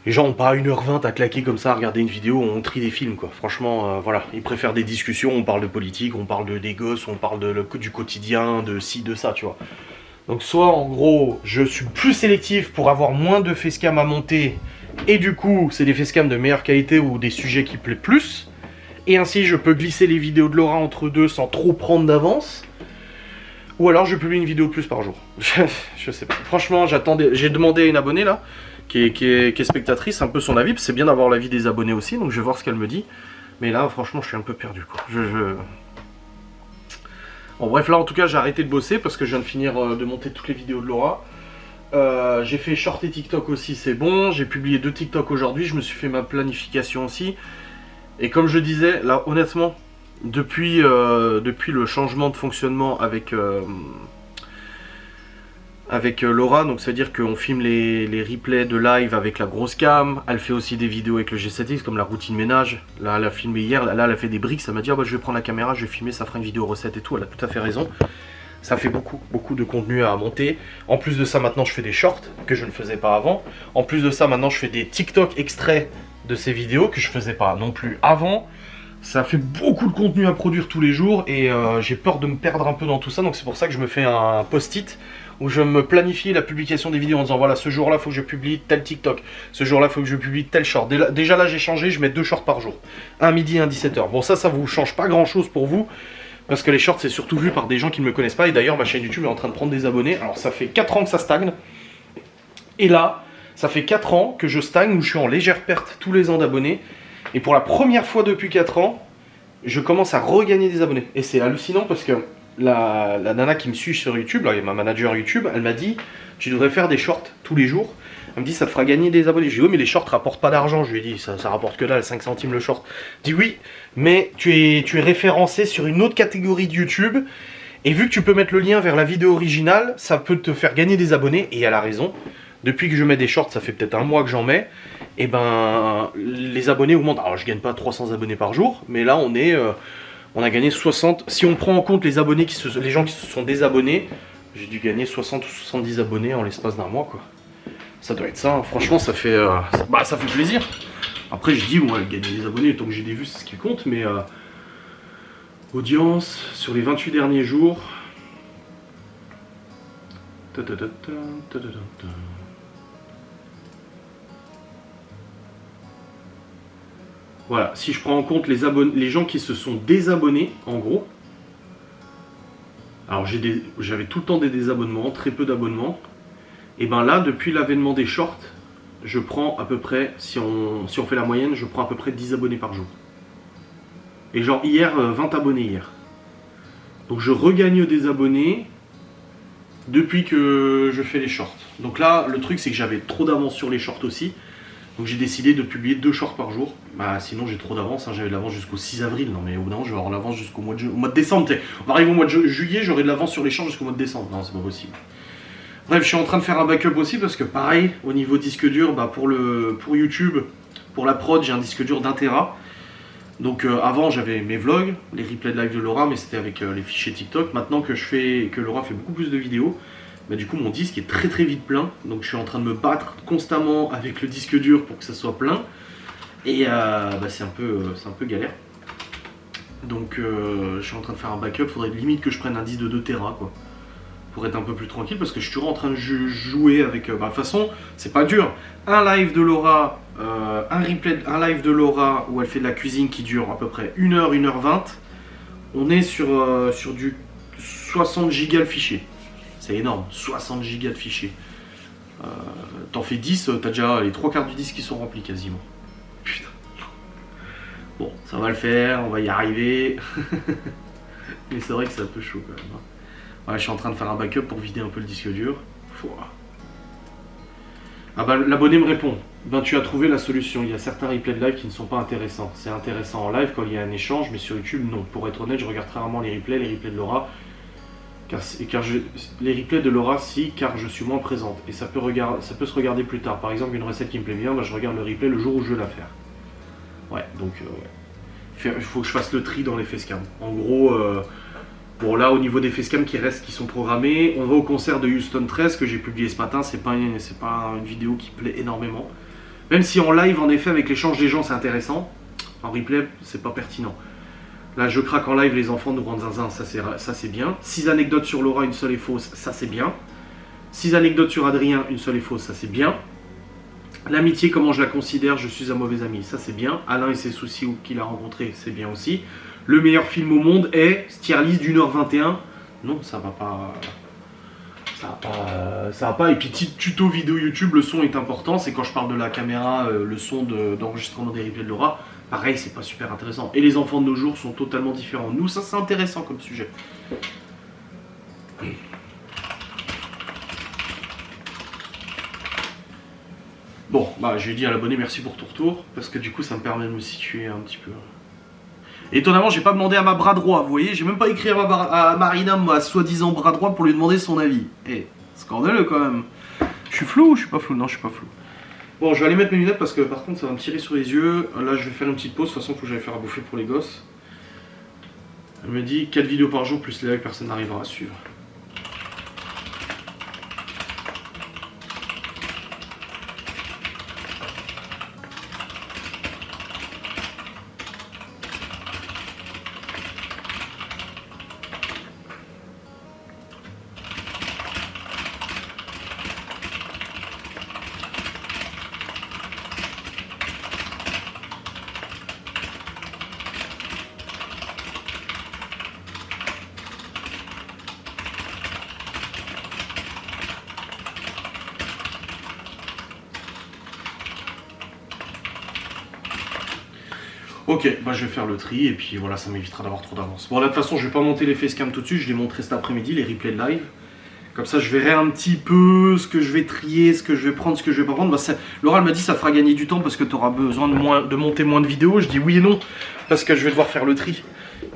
Les gens ont pas 1h20 à claquer comme ça à regarder une vidéo où on trie des films quoi. Franchement voilà, ils préfèrent des discussions, on parle de politique, on parle des gosses, on parle du quotidien, de ci, de ça, tu vois. Donc soit en gros je suis plus sélectif pour avoir moins de facecam à monter, et du coup c'est des facecam de meilleure qualité ou des sujets qui plaisent plus, et ainsi je peux glisser les vidéos de Laura entre deux sans trop prendre d'avance. Ou alors je publie une vidéo de plus par jour. Je sais pas. Franchement j'ai demandé à une abonnée là, qui est spectatrice, un peu son avis, c'est bien d'avoir l'avis des abonnés aussi, donc je vais voir ce qu'elle me dit. Mais là franchement je suis un peu perdu quoi. Bon bref, là en tout cas j'ai arrêté de bosser parce que je viens de finir de monter toutes les vidéos de Laura. J'ai fait short et TikTok aussi, c'est bon. J'ai publié 2 TikTok aujourd'hui, je me suis fait ma planification aussi. Et comme je disais, là honnêtement, depuis le changement de fonctionnement avec Laura, donc c'est à dire qu'on filme les replays de live avec la grosse cam, elle fait aussi des vidéos avec le G7X comme la routine ménage. Là elle a filmé hier, là elle a fait des briques, ça m'a dit ah bah, je vais prendre la caméra, je vais filmer, ça fera une vidéo recette et tout, elle a tout à fait raison. Ça fait beaucoup de contenu à monter. En plus de ça maintenant je fais des shorts que je ne faisais pas avant. En plus de ça maintenant je fais des TikTok extraits de ces vidéos que je faisais pas non plus avant. Ça fait beaucoup de contenu à produire tous les jours et j'ai peur de me perdre un peu dans tout ça, donc c'est pour ça que je me fais un post-it où je me planifie la publication des vidéos en disant voilà, ce jour-là, il faut que je publie tel TikTok, ce jour-là, il faut que je publie tel short. Déjà là, j'ai changé, je mets 2 shorts par jour, un midi et un 17h. Bon, ça vous change pas grand-chose pour vous, parce que les shorts, c'est surtout vu par des gens qui ne me connaissent pas, et d'ailleurs, ma chaîne YouTube est en train de prendre des abonnés. Alors, ça fait 4 ans que ça stagne, et là, ça fait 4 ans que je stagne, où je suis en légère perte tous les ans d'abonnés, et pour la première fois depuis 4 ans, je commence à regagner des abonnés. Et c'est hallucinant parce que la nana qui me suit sur YouTube, là, ma manager YouTube, elle m'a dit tu devrais faire des shorts tous les jours. Elle me dit ça te fera gagner des abonnés. Je lui ai dit oui mais les shorts rapportent pas d'argent. Je lui ai dit ça rapporte que dalle, 5 centimes le short. Elle dit oui mais tu es référencé sur une autre catégorie de YouTube et vu que tu peux mettre le lien vers la vidéo originale, ça peut te faire gagner des abonnés. Et elle a raison. Depuis que je mets des shorts, ça fait peut-être un mois que j'en mets, et ben les abonnés augmentent. Alors je gagne pas 300 abonnés par jour, mais là on a gagné 60. Si on prend en compte les abonnés les gens qui se sont désabonnés, j'ai dû gagner 60 ou 70 abonnés en l'espace d'un mois quoi. Ça doit être ça, hein. Franchement ça fait plaisir. Après je dis on va gagner des abonnés, tant que j'ai des vues c'est ce qui compte, mais audience sur les 28 derniers jours. Voilà, si je prends en compte les gens qui se sont désabonnés, en gros. Alors j'avais tout le temps des désabonnements, très peu d'abonnements. Et ben là, depuis l'avènement des shorts, je prends à peu près, si on fait la moyenne, je prends à peu près 10 abonnés par jour. Et genre hier, 20 abonnés hier. Donc je regagne des abonnés depuis que je fais les shorts. Donc là, le truc c'est que j'avais trop d'avance sur les shorts aussi. Donc j'ai décidé de publier 2 shorts par jour. Bah sinon j'ai trop d'avance, hein. J'avais de l'avance jusqu'au 6 avril. Non mais au bout d'un moment je vais avoir l'avance jusqu'au mois de décembre. On va arriver au mois de juillet, j'aurai de l'avance sur les shorts jusqu'au mois de décembre. Non c'est pas possible. Bref, je suis en train de faire un backup aussi parce que pareil, au niveau disque dur, bah pour YouTube, pour la prod, j'ai un disque dur d'1 Tera. Donc avant j'avais mes vlogs, les replays de live de Laura, mais c'était avec les fichiers TikTok. Maintenant que Laura fait beaucoup plus de vidéos, bah du coup mon disque est très vite plein, donc je suis en train de me battre constamment avec le disque dur pour que ça soit plein, et bah c'est un peu galère. Donc je suis en train de faire un backup, faudrait limite que je prenne un disque de 2 Tera quoi, pour être un peu plus tranquille, parce que je suis toujours en train de jouer avec... bah de toute façon c'est pas dur, un live de Laura un replay, un live de Laura où elle fait de la cuisine qui dure à peu près 1h, 1h20. On est sur du 60 gigas le fichier. C'est énorme, 60 gigas de fichier. T'en fais 10, t'as déjà les 3/4 du disque qui sont remplis quasiment. Putain. Bon, ça va le faire, on va y arriver. Mais c'est vrai que c'est un peu chaud quand même. Ouais, je suis en train de faire un backup pour vider un peu le disque dur. Fouah. Ah bah l'abonné me répond. Ben tu as trouvé la solution. Il y a certains replays de live qui ne sont pas intéressants. C'est intéressant en live quand il y a un échange, mais sur YouTube non. Pour être honnête, je regarde très rarement les replays de Laura. Les replays de Laura, si, car je suis moins présente. Et ça peut se regarder plus tard. Par exemple, une recette qui me plaît bien, bah, je regarde le replay le jour où je veux la faire. Ouais, donc il faut que je fasse le tri dans les facecam. En gros, bon là au niveau des facecam qui sont programmés, on va au concert de Houston 13 que j'ai publié ce matin. C'est pas une vidéo qui plaît énormément. Même si en live, en effet, avec l'échange des gens, c'est intéressant. En replay, c'est pas pertinent. Là, je craque en live, les enfants nous rendent zinzin, ça c'est bien. 6 anecdotes sur Laura, une seule est fausse, ça c'est bien. 6 anecdotes sur Adrien, une seule est fausse, ça c'est bien. L'amitié, comment je la considère, je suis un mauvais ami, ça c'est bien. Alain et ses soucis qu'il a rencontrés, c'est bien aussi. Le meilleur film au monde est tier list d'1h21. Non, ça va pas. Ça va pas. Et puis tuto vidéo YouTube, le son est important. C'est quand je parle de la caméra, le son d'enregistrement des replays de Laura. Pareil, c'est pas super intéressant. Et les enfants de nos jours sont totalement différents. Nous, ça c'est intéressant comme sujet. Bon, bah j'ai dit à l'abonné merci pour ton retour, parce que du coup ça me permet de me situer un petit peu. Étonnamment, j'ai pas demandé à ma bras droit, vous voyez, j'ai même pas écrit à Marina, ma soi-disant bras droit, pour lui demander son avis. Eh, scandaleux quand même. Je suis flou ou je suis pas flou? Non, je suis pas flou. Bon, je vais aller mettre mes lunettes parce que par contre ça va me tirer sur les yeux. Là, je vais faire une petite pause, de toute façon, il faut que j'aille faire à bouffer pour les gosses. Elle me dit 4 vidéos par jour plus les lives, personne n'arrivera à suivre. Ok, bah je vais faire le tri et puis voilà, ça m'évitera d'avoir trop d'avance. Bon là de toute façon je vais pas monter les facecam tout de suite, je les montrerai cet après-midi, les replays de live. Comme ça je verrai un petit peu ce que je vais trier, ce que je vais prendre, ce que je vais pas prendre. Bah, Laura elle m'a dit ça fera gagner du temps parce que tu auras besoin de monter moins de vidéos. Je dis oui et non, parce que je vais devoir faire le tri.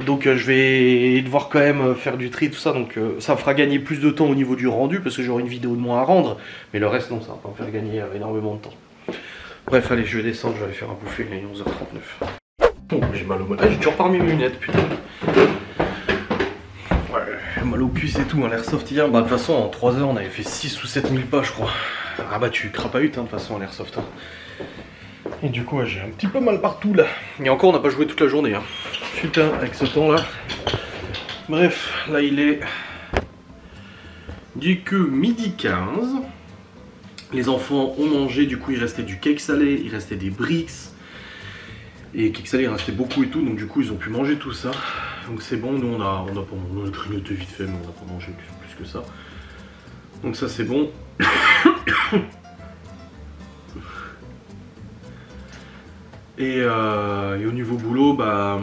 Donc je vais devoir quand même faire du tri, tout ça. Donc ça me fera gagner plus de temps au niveau du rendu parce que j'aurai une vidéo de moins à rendre. Mais le reste non, ça va pas me faire gagner énormément de temps. Bref, allez, je vais descendre, je vais aller faire à bouffer, il est 11h39. Oh, j'ai mal au mollet. Ah, j'ai toujours pas remis mes lunettes, putain. Ouais, mal au cul et tout, hein, l'airsoft hier. Bah, de toute façon, en 3 heures, on avait fait 6 ou 7 000 pas, je crois. Ah, bah, tu crapahutes, hein, de toute façon, à l'airsoft. Hein. Et du coup, ouais, j'ai un petit peu mal partout, là. Et encore, on n'a pas joué toute la journée. Hein. Putain, avec ce temps-là. Bref, là, il est. Du coup, midi 15. Les enfants ont mangé, du coup, il restait du cake salé, il restait des bricks. Et cake salé, il restait beaucoup et tout, donc du coup ils ont pu manger tout ça. Donc c'est bon, nous on a grignoté vite fait, mais on n'a pas mangé plus que ça. Donc ça c'est bon. Et au niveau boulot, bah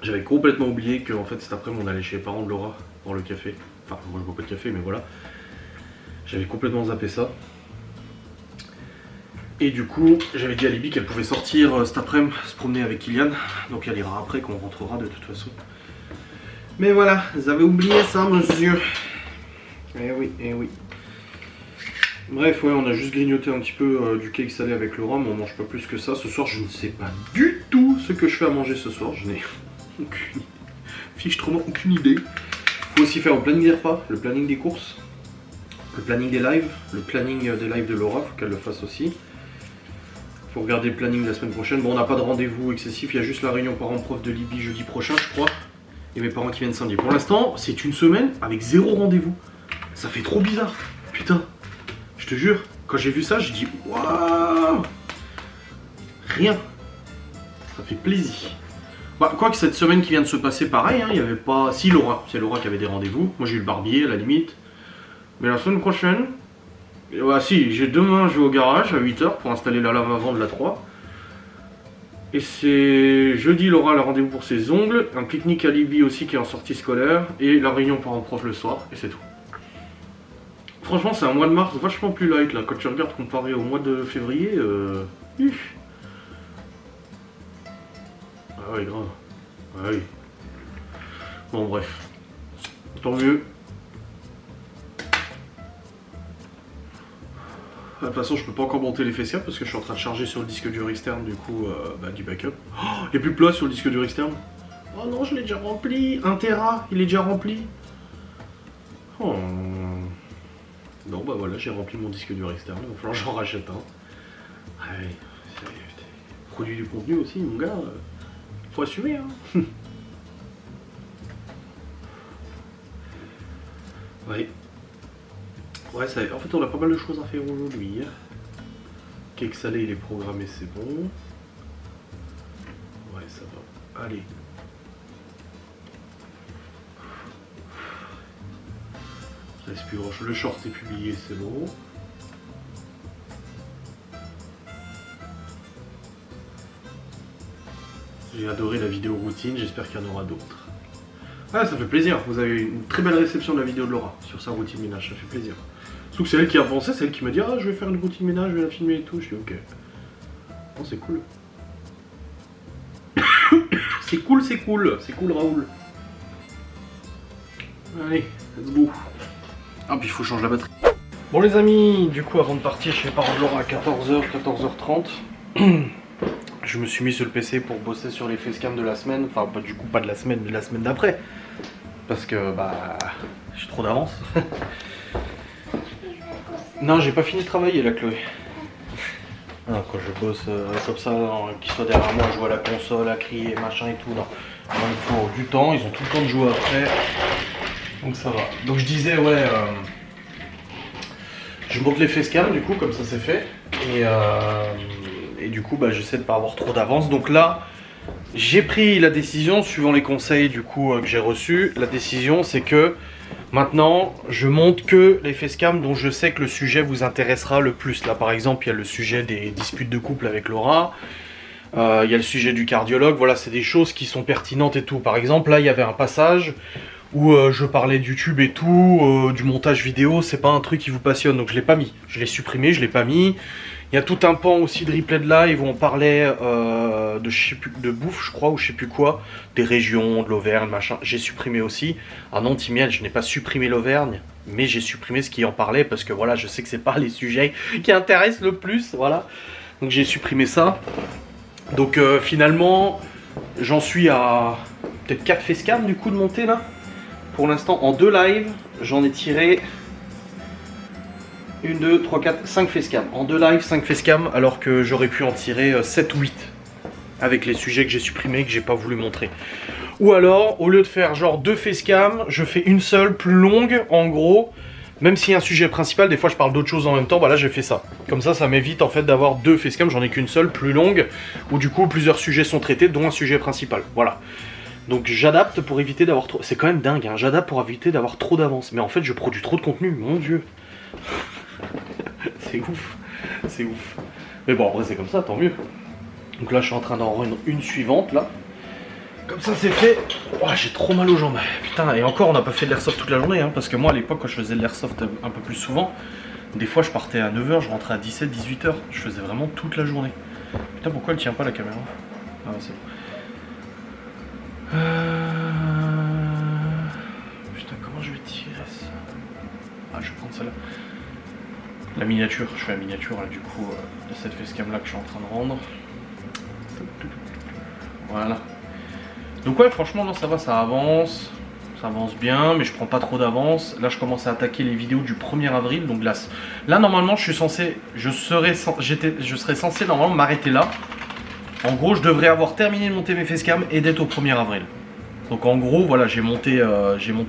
j'avais complètement oublié qu'en fait cet après-midi on allait chez les parents de Laura pour le café. Enfin, moi je bois pas de café, mais voilà. J'avais complètement zappé ça. Et du coup, j'avais dit à Libby qu'elle pouvait sortir cet après-midi, se promener avec Kylian. Donc elle ira après, qu'on rentrera de toute façon. Mais voilà, vous avez oublié ça, monsieur. Eh oui, eh oui. Bref, ouais, on a juste grignoté un petit peu du cake salé avec Laura, mais on mange pas plus que ça. Ce soir, je ne sais pas du tout ce que je fais à manger ce soir. Je n'ai aucune idée. Il faut aussi faire le planning des repas, le planning des courses, le planning des lives, le planning des lives de Laura, faut qu'elle le fasse aussi. Faut regarder le planning de la semaine prochaine. Bon, on n'a pas de rendez-vous excessif, il y a juste la réunion parents-prof de Libby jeudi prochain, je crois. Et mes parents qui viennent samedi. Pour l'instant, c'est une semaine avec 0 rendez-vous. Ça fait trop bizarre. Putain, je te jure, quand j'ai vu ça, j'ai dit waouh. rien. Ça fait plaisir. Bah, quoique cette semaine qui vient de se passer, pareil, il y avait pas... Si, Laura, c'est Laura qui avait des rendez-vous. Moi j'ai eu le barbier à la limite. Mais la semaine prochaine... Ouais, si, j'ai demain, je vais au garage à 8h pour installer la lame avant de la 3. Et c'est jeudi, Laura a le rendez-vous pour ses ongles, un pique-nique à Libye aussi qui est en sortie scolaire, et la réunion parents-prof le soir, et c'est tout. Franchement, c'est un mois de mars vachement plus light là, quand tu regardes comparé au mois de février. Ah ouais, grave. Ah oui. Bon, bref. Tant mieux. De toute façon, je peux pas encore monter les fessiers parce que je suis en train de charger sur le disque dur externe du coup du backup. Oh, il n'y a plus de place sur le disque dur externe. Oh non, je l'ai déjà rempli. 1 Tera, il est déjà rempli. Oh. Non, bah voilà, j'ai rempli mon disque dur externe. Il va falloir que j'en rachète un. Ouais, produit du contenu aussi, mon gars. Faut assumer, hein. Ouais. Ouais, ça, en fait, on a pas mal de choses à faire aujourd'hui. Cake salé, il est programmé, c'est bon. Ouais, ça va. Allez. Respire. Le short est publié, c'est bon. J'ai adoré la vidéo routine, j'espère qu'il y en aura d'autres. Ah, ça fait plaisir. Vous avez eu une très belle réception de la vidéo de Laura sur sa routine ménage, ça fait plaisir. Surtout que c'est elle qui a pensé, c'est elle qui m'a dit ah je vais faire une routine ménage, je vais la filmer et tout. Je dis ok. Oh c'est cool. C'est cool, c'est cool. C'est cool Raoul. Allez, let's go. Ah puis il faut changer la batterie. Bon les amis, du coup avant de partir je vais pas rendre Laura à 14h, 14h30. Je me suis mis sur le PC pour bosser sur les facecam de la semaine. Enfin du coup pas de la semaine mais de la semaine d'après. Parce que bah j'ai trop d'avance. Non, j'ai pas fini de travailler là, Chloé. Non, quand je bosse comme ça, qu'ils soient derrière moi, jouer à la console, à crier, machin et tout, non. Alors, il faut du temps, ils ont tout le temps de jouer après. Donc ça va. Donc je disais, ouais, je monte les facecam du coup, comme ça c'est fait. Et du coup, bah, j'essaie de pas avoir trop d'avance. Donc là, j'ai pris la décision, suivant les conseils du coup que j'ai reçus. La décision, c'est que maintenant, je monte que les facecam dont je sais que le sujet vous intéressera le plus. Là, par exemple, il y a le sujet des disputes de couple avec Laura. Il y a le sujet du cardiologue. Voilà, c'est des choses qui sont pertinentes et tout. Par exemple, là, il y avait un passage où je parlais de YouTube et tout, du montage vidéo. C'est pas un truc qui vous passionne, donc je l'ai pas mis. Je l'ai supprimé, je l'ai pas mis. Il y a tout un pan aussi de replay de live où on parlait de bouffe, je crois, ou je sais plus quoi, des régions, de l'Auvergne, machin. J'ai supprimé aussi. Ah non, Timiel, je n'ai pas supprimé l'Auvergne, mais j'ai supprimé ce qui en parlait parce que voilà, je sais que c'est pas les sujets qui intéressent le plus, voilà. Donc j'ai supprimé ça. Donc finalement, j'en suis à peut-être 4 facecam du coup de monter là. Pour l'instant, en 2 lives, j'en ai tiré 1, 2, 3, 4, 5 facecam. En 2 lives, 5 facecam, alors que j'aurais pu en tirer 7 ou 8 avec les sujets que j'ai supprimés, que j'ai pas voulu montrer. Ou alors, au lieu de faire genre 2 facecam, je fais une seule plus longue, en gros. Même s'il y a un sujet principal, des fois je parle d'autres choses en même temps, bah là j'ai fait ça. Comme ça m'évite en fait d'avoir 2 facecam, j'en ai qu'une seule, plus longue, où du coup plusieurs sujets sont traités, dont un sujet principal. Voilà. Donc j'adapte pour éviter d'avoir trop... C'est quand même dingue, hein, j'adapte pour éviter d'avoir trop d'avance. Mais en fait je produis trop de contenu, mon dieu. C'est ouf, c'est ouf. Mais bon, après c'est comme ça, tant mieux. Donc là je suis en train d'en rendre une suivante là. Comme ça c'est fait. Oh, j'ai trop mal aux jambes. Putain, et encore on n'a pas fait de l'airsoft toute la journée, hein, parce que moi à l'époque quand je faisais de l'airsoft un peu plus souvent, des fois je partais à 9h, je rentrais à 17, 18h. Je faisais vraiment toute la journée. Putain, pourquoi elle tient pas la caméra? Ah c'est bon. Putain, comment je vais tirer ça? Ah, je vais prendre celle-là. La miniature, je fais la miniature là, du coup de cette facecam là que je suis en train de rendre. Voilà. Donc ouais, franchement non, ça va, ça avance bien, mais je prends pas trop d'avance. Là je commence à attaquer les vidéos du 1er avril, donc là normalement je serais censé normalement m'arrêter là. En gros je devrais avoir terminé de monter mes facecam et d'être au 1er avril. Donc en gros voilà, j'ai monté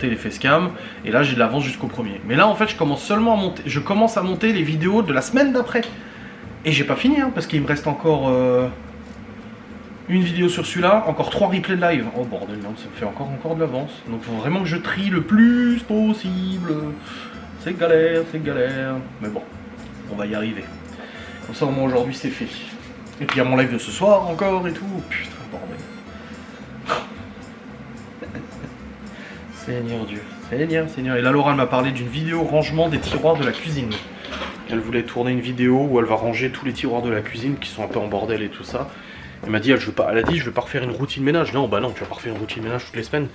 les facecam et là j'ai de l'avance jusqu'au 1er. Mais là en fait je commence à monter les vidéos de la semaine d'après. Et j'ai pas fini hein, parce qu'il me reste encore une vidéo sur celui-là, encore 3 replays de live. Oh bordel, non, ça me fait encore de l'avance. Donc faut vraiment que je trie le plus possible. C'est galère. Mais bon, on va y arriver. Comme ça au moins aujourd'hui c'est fait. Et puis il y a mon live de ce soir encore et tout. Putain, bordel. Seigneur Dieu. Seigneur. Et là Laura elle m'a parlé d'une vidéo rangement des tiroirs de la cuisine. Elle voulait tourner une vidéo où elle va ranger tous les tiroirs de la cuisine qui sont un peu en bordel et tout ça. Elle m'a dit, je vais pas refaire une routine ménage. Non, bah non, tu vas pas refaire une routine ménage toutes les semaines.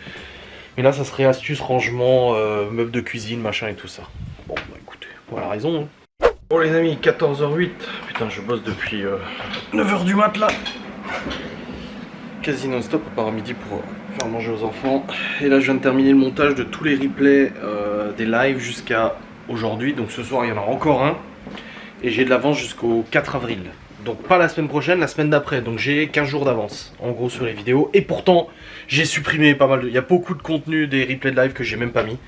Mais là, ça serait astuce, rangement, meubles de cuisine, machin et tout ça. Bon, bah écoutez, voilà la raison. Hein. Bon les amis, 14h08. Putain, je bosse depuis 9h du mat là. Quasi non-stop, à part à midi pour faire manger aux enfants. Et là, je viens de terminer le montage de tous les replays des lives jusqu'à aujourd'hui. Donc ce soir, il y en a encore un. Et j'ai de l'avance jusqu'au 4 avril. Donc pas la semaine prochaine, la semaine d'après. Donc j'ai 15 jours d'avance, en gros, sur les vidéos. Et pourtant, j'ai supprimé pas mal de... Il y a beaucoup de contenu des replays de live que j'ai même pas mis.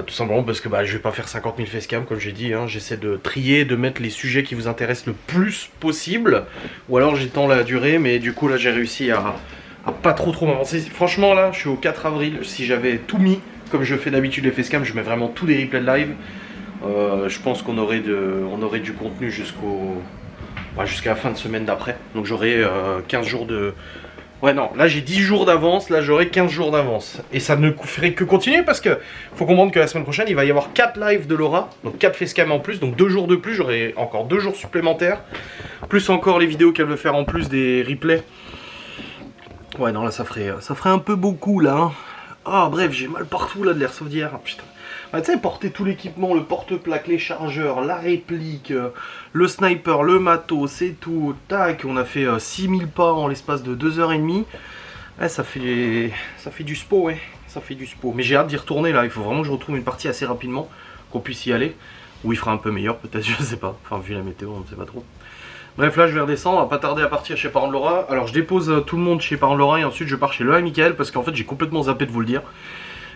Tout simplement parce que je vais pas faire 50 000 facecam, comme j'ai dit. Hein. J'essaie de trier, de mettre les sujets qui vous intéressent le plus possible. Ou alors j'étends la durée, mais du coup là j'ai réussi à pas trop m'avancer. Franchement là, je suis au 4 avril. Si j'avais tout mis, comme je fais d'habitude les facecam, je mets vraiment tous les replays de live. Je pense qu'on aurait du contenu jusqu'à la fin de semaine d'après. Donc j'aurai 15 jours de... Ouais non, là j'ai 10 jours d'avance, là j'aurai 15 jours d'avance. Et ça ne ferait que continuer parce que faut comprendre que la semaine prochaine il va y avoir 4 lives de Laura. Donc 4 facecam en plus, donc 2 jours de plus, j'aurai encore 2 jours supplémentaires. Plus encore les vidéos qu'elle veut faire en plus des replays. Ouais non là ça ferait un peu beaucoup là. Hein. Ah bref, j'ai mal partout là de l'airsoft d'hier. Putain. Bah, tu sais, porter tout l'équipement, le porte-plaque, les chargeurs, la réplique, le sniper, le matos, et tout, tac, on a fait 6000 pas en l'espace de 2h30. Ouais, ça fait du spo, ouais, ça fait du spo. Mais j'ai hâte d'y retourner là, il faut vraiment que je retrouve une partie assez rapidement, qu'on puisse y aller. Ou il fera un peu meilleur, peut-être, je sais pas. Enfin, vu la météo, on ne sait pas trop. Bref, là je vais redescendre, on va pas tarder à partir chez Parents de Laura. Alors je dépose tout le monde chez Parents de Laura et ensuite je pars chez Léa et Mickaël parce qu'en fait j'ai complètement zappé de vous le dire.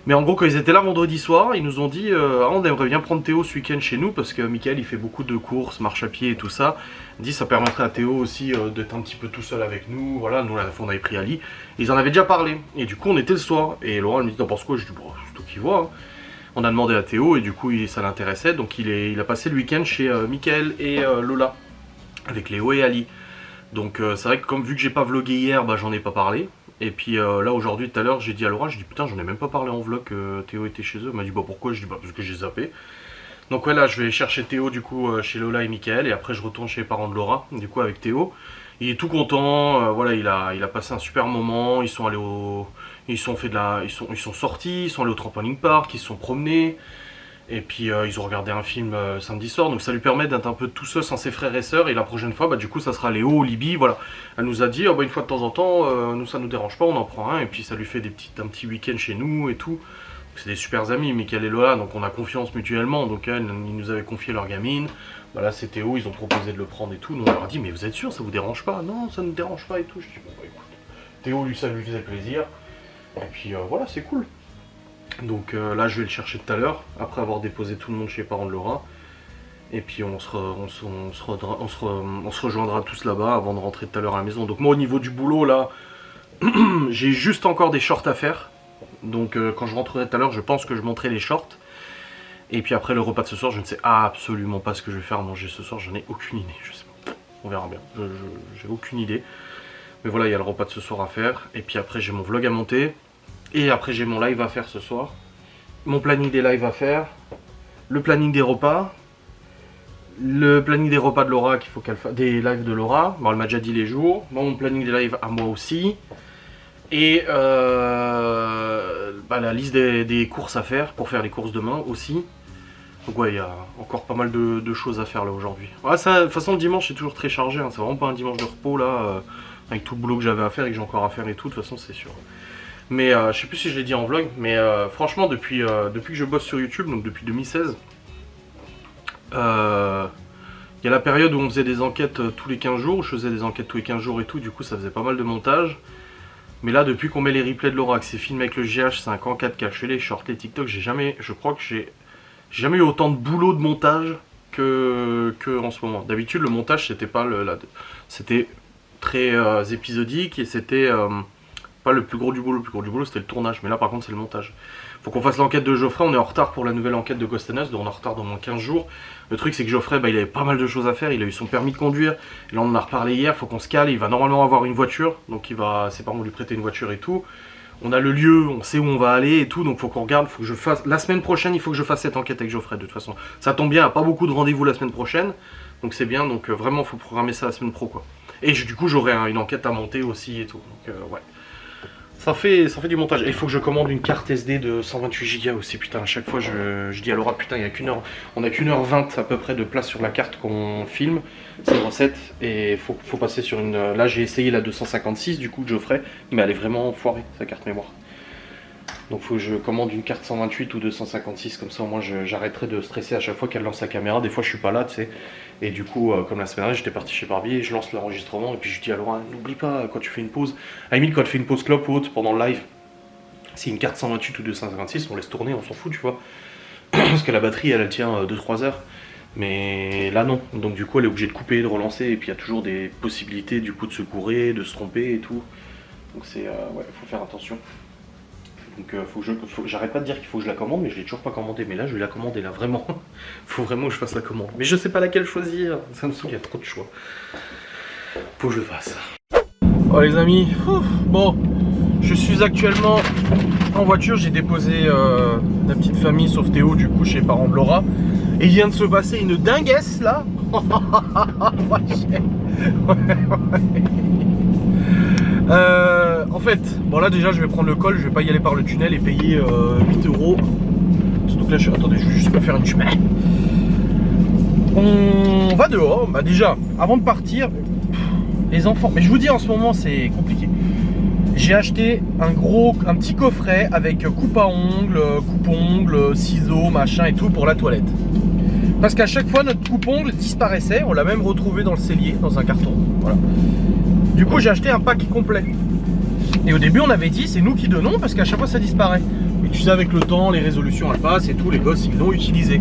Mais en gros, quand ils étaient là vendredi soir, ils nous ont dit on aimerait bien prendre Théo ce week-end chez nous parce que Mickaël il fait beaucoup de courses, marche à pied et tout ça. Il dit ça permettrait à Théo aussi d'être un petit peu tout seul avec nous. Voilà, nous on avait pris Ali. Ils en avaient déjà parlé. Et du coup, on était le soir. Et Laura elle me dit t'en penses quoi? Je dis bon, c'est toi qui vois. Hein. On a demandé à Théo et du coup ça l'intéressait. Donc il a passé le week-end chez Mickaël et Lola avec Léo et Ali. Donc c'est vrai que comme vu que j'ai pas vlogué hier, j'en ai pas parlé. Et puis là aujourd'hui tout à l'heure j'ai dit à Laura, je dis putain j'en ai même pas parlé en vlog que Théo était chez eux. Elle m'a dit pourquoi? Je dis parce que j'ai zappé. Donc ouais là je vais chercher Théo du coup chez Lola et Mickaël et après je retourne chez les parents de Laura du coup avec Théo. Il est tout content, voilà il a passé un super moment, ils sont allés ils sont sortis, ils sont allés au trampoline park, ils se sont promenés. Et puis ils ont regardé un film samedi soir, donc ça lui permet d'être un peu tout seul sans ses frères et sœurs. Et la prochaine fois, du coup, ça sera Léo, Libye, voilà. Elle nous a dit, une fois de temps en temps, nous ça nous dérange pas, on en prend un. Et puis ça lui fait un petit week-end chez nous et tout. C'est des super amis, Mickaël et Lola, donc on a confiance mutuellement. Donc ils nous avaient confié leur gamine. Là c'est Théo, ils ont proposé de le prendre et tout. Nous on leur a dit, mais vous êtes sûr, ça vous dérange pas? Non, ça nous dérange pas et tout. Je dis, bon écoute, Théo lui ça lui faisait plaisir. Et puis voilà, c'est cool. Donc là je vais le chercher tout à l'heure, après avoir déposé tout le monde chez les parents de Laura. Et puis on se rejoindra tous là-bas avant de rentrer tout à l'heure à la maison. Donc moi au niveau du boulot là, j'ai juste encore des shorts à faire. Donc quand je rentrerai tout à l'heure je pense que je monterai les shorts. Et puis après le repas de ce soir je ne sais absolument pas ce que je vais faire à manger ce soir, j'en ai aucune idée, je sais pas. On verra bien, j'ai aucune idée. Mais voilà il y a le repas de ce soir à faire. Et puis après j'ai mon vlog à monter. Et après j'ai mon live à faire ce soir. Mon planning des lives à faire. Le planning des repas. Le planning des repas de Laura qu'il faut qu'elle fasse. Des lives de Laura. Bon elle m'a déjà dit les jours. Mon planning des lives à moi aussi. Et la liste des courses à faire pour faire les courses demain aussi. Donc ouais il y a encore pas mal de choses à faire là aujourd'hui. Ouais, de toute façon le dimanche c'est toujours très chargé. Hein. C'est vraiment pas un dimanche de repos là. Avec tout le boulot que j'avais à faire et que j'ai encore à faire et tout. De toute façon c'est sûr. Mais je sais plus si je l'ai dit en vlog, mais franchement depuis que je bosse sur YouTube, donc depuis 2016, il y a la période où on faisait des enquêtes tous les 15 jours, où je faisais des enquêtes tous les 15 jours et tout, du coup ça faisait pas mal de montage. Mais là depuis qu'on met les replays de Laura, que c'est filmé avec le GH5 en 4K, je fais les shorts, les TikTok, je crois que j'ai jamais eu autant de boulot de montage que en ce moment. D'habitude le montage c'était pas c'était très épisodique et c'était pas le plus gros du boulot. Le plus gros du boulot c'était le tournage, mais là par contre c'est le montage. Faut qu'on fasse l'enquête de Geoffrey, on est en retard pour la nouvelle enquête de Ghost and Us, donc on est en retard d'au moins 15 jours. Le truc c'est que Geoffrey, il avait pas mal de choses à faire, il a eu son permis de conduire, et là on en a reparlé hier, faut qu'on se cale, il va normalement avoir une voiture, donc ses parents vont lui prêter une voiture et tout. On a le lieu, on sait où on va aller et tout, donc faut qu'on regarde, faut que je fasse... La semaine prochaine, il faut que je fasse cette enquête avec Geoffrey de toute façon. Ça tombe bien, il n'y a pas beaucoup de rendez-vous la semaine prochaine, donc c'est bien, donc vraiment faut programmer ça la semaine pro quoi. Et du coup j'aurai une enquête à monter aussi et tout, donc ouais. Ça fait du montage. Et il faut que je commande une carte SD de 128 Go aussi. Putain, à chaque fois je dis à Laura, putain, il y a qu'une heure. On a qu'une heure 20 à peu près de place sur la carte qu'on filme. C'est une recette. Et faut passer sur une. Là, j'ai essayé la 256 du coup de Geoffrey. Mais elle est vraiment foirée, sa carte mémoire. Donc faut que je commande une carte 128 ou 256. Comme ça, au moins, j'arrêterai de stresser à chaque fois qu'elle lance sa caméra. Des fois, je suis pas là, tu sais. Et du coup, comme la semaine dernière, j'étais parti chez Barbie et je lance l'enregistrement et puis je dis à Laura, n'oublie pas quand tu fais une pause, à la limite quand elle fait une pause clope ou autre pendant le live, si une carte 128 ou 256, on laisse tourner, on s'en fout, tu vois. Parce que la batterie, elle tient 2-3 heures. Mais là non, donc du coup elle est obligée de couper, de relancer et puis il y a toujours des possibilités du coup de se gourer, de se tromper et tout. Donc c'est, ouais, faut faire attention. Donc j'arrête pas de dire qu'il faut que je la commande, mais je l'ai toujours pas commandé. Mais là je vais la commander là, vraiment. Faut vraiment que je fasse la commande. Mais je sais pas laquelle choisir. Ça me saoule, il y a trop de choix. Faut que je le fasse. Oh les amis, bon, je suis actuellement en voiture. J'ai déposé la petite famille sauf Théo du coup chez les parents de Laura. Et il vient de se passer une dinguesse là. En fait, bon là déjà je vais prendre le col, je vais pas y aller par le tunnel et payer 8 €. Surtout que là attendez, je vais juste me faire une chemin. On va dehors, bah déjà, avant de partir, les enfants, mais je vous dis en ce moment c'est compliqué. J'ai acheté un petit coffret avec coupe à ongles, coupe-ongles, ciseaux, machin et tout pour la toilette. Parce qu'à chaque fois notre coupe-ongle disparaissait, on l'a même retrouvé dans le cellier, dans un carton, voilà. Du coup j'ai acheté un pack complet. Et au début on avait dit c'est nous qui donnons parce qu'à chaque fois ça disparaît. Et tu sais avec le temps les résolutions elles passent et tout, les gosses ils l'ont utilisé.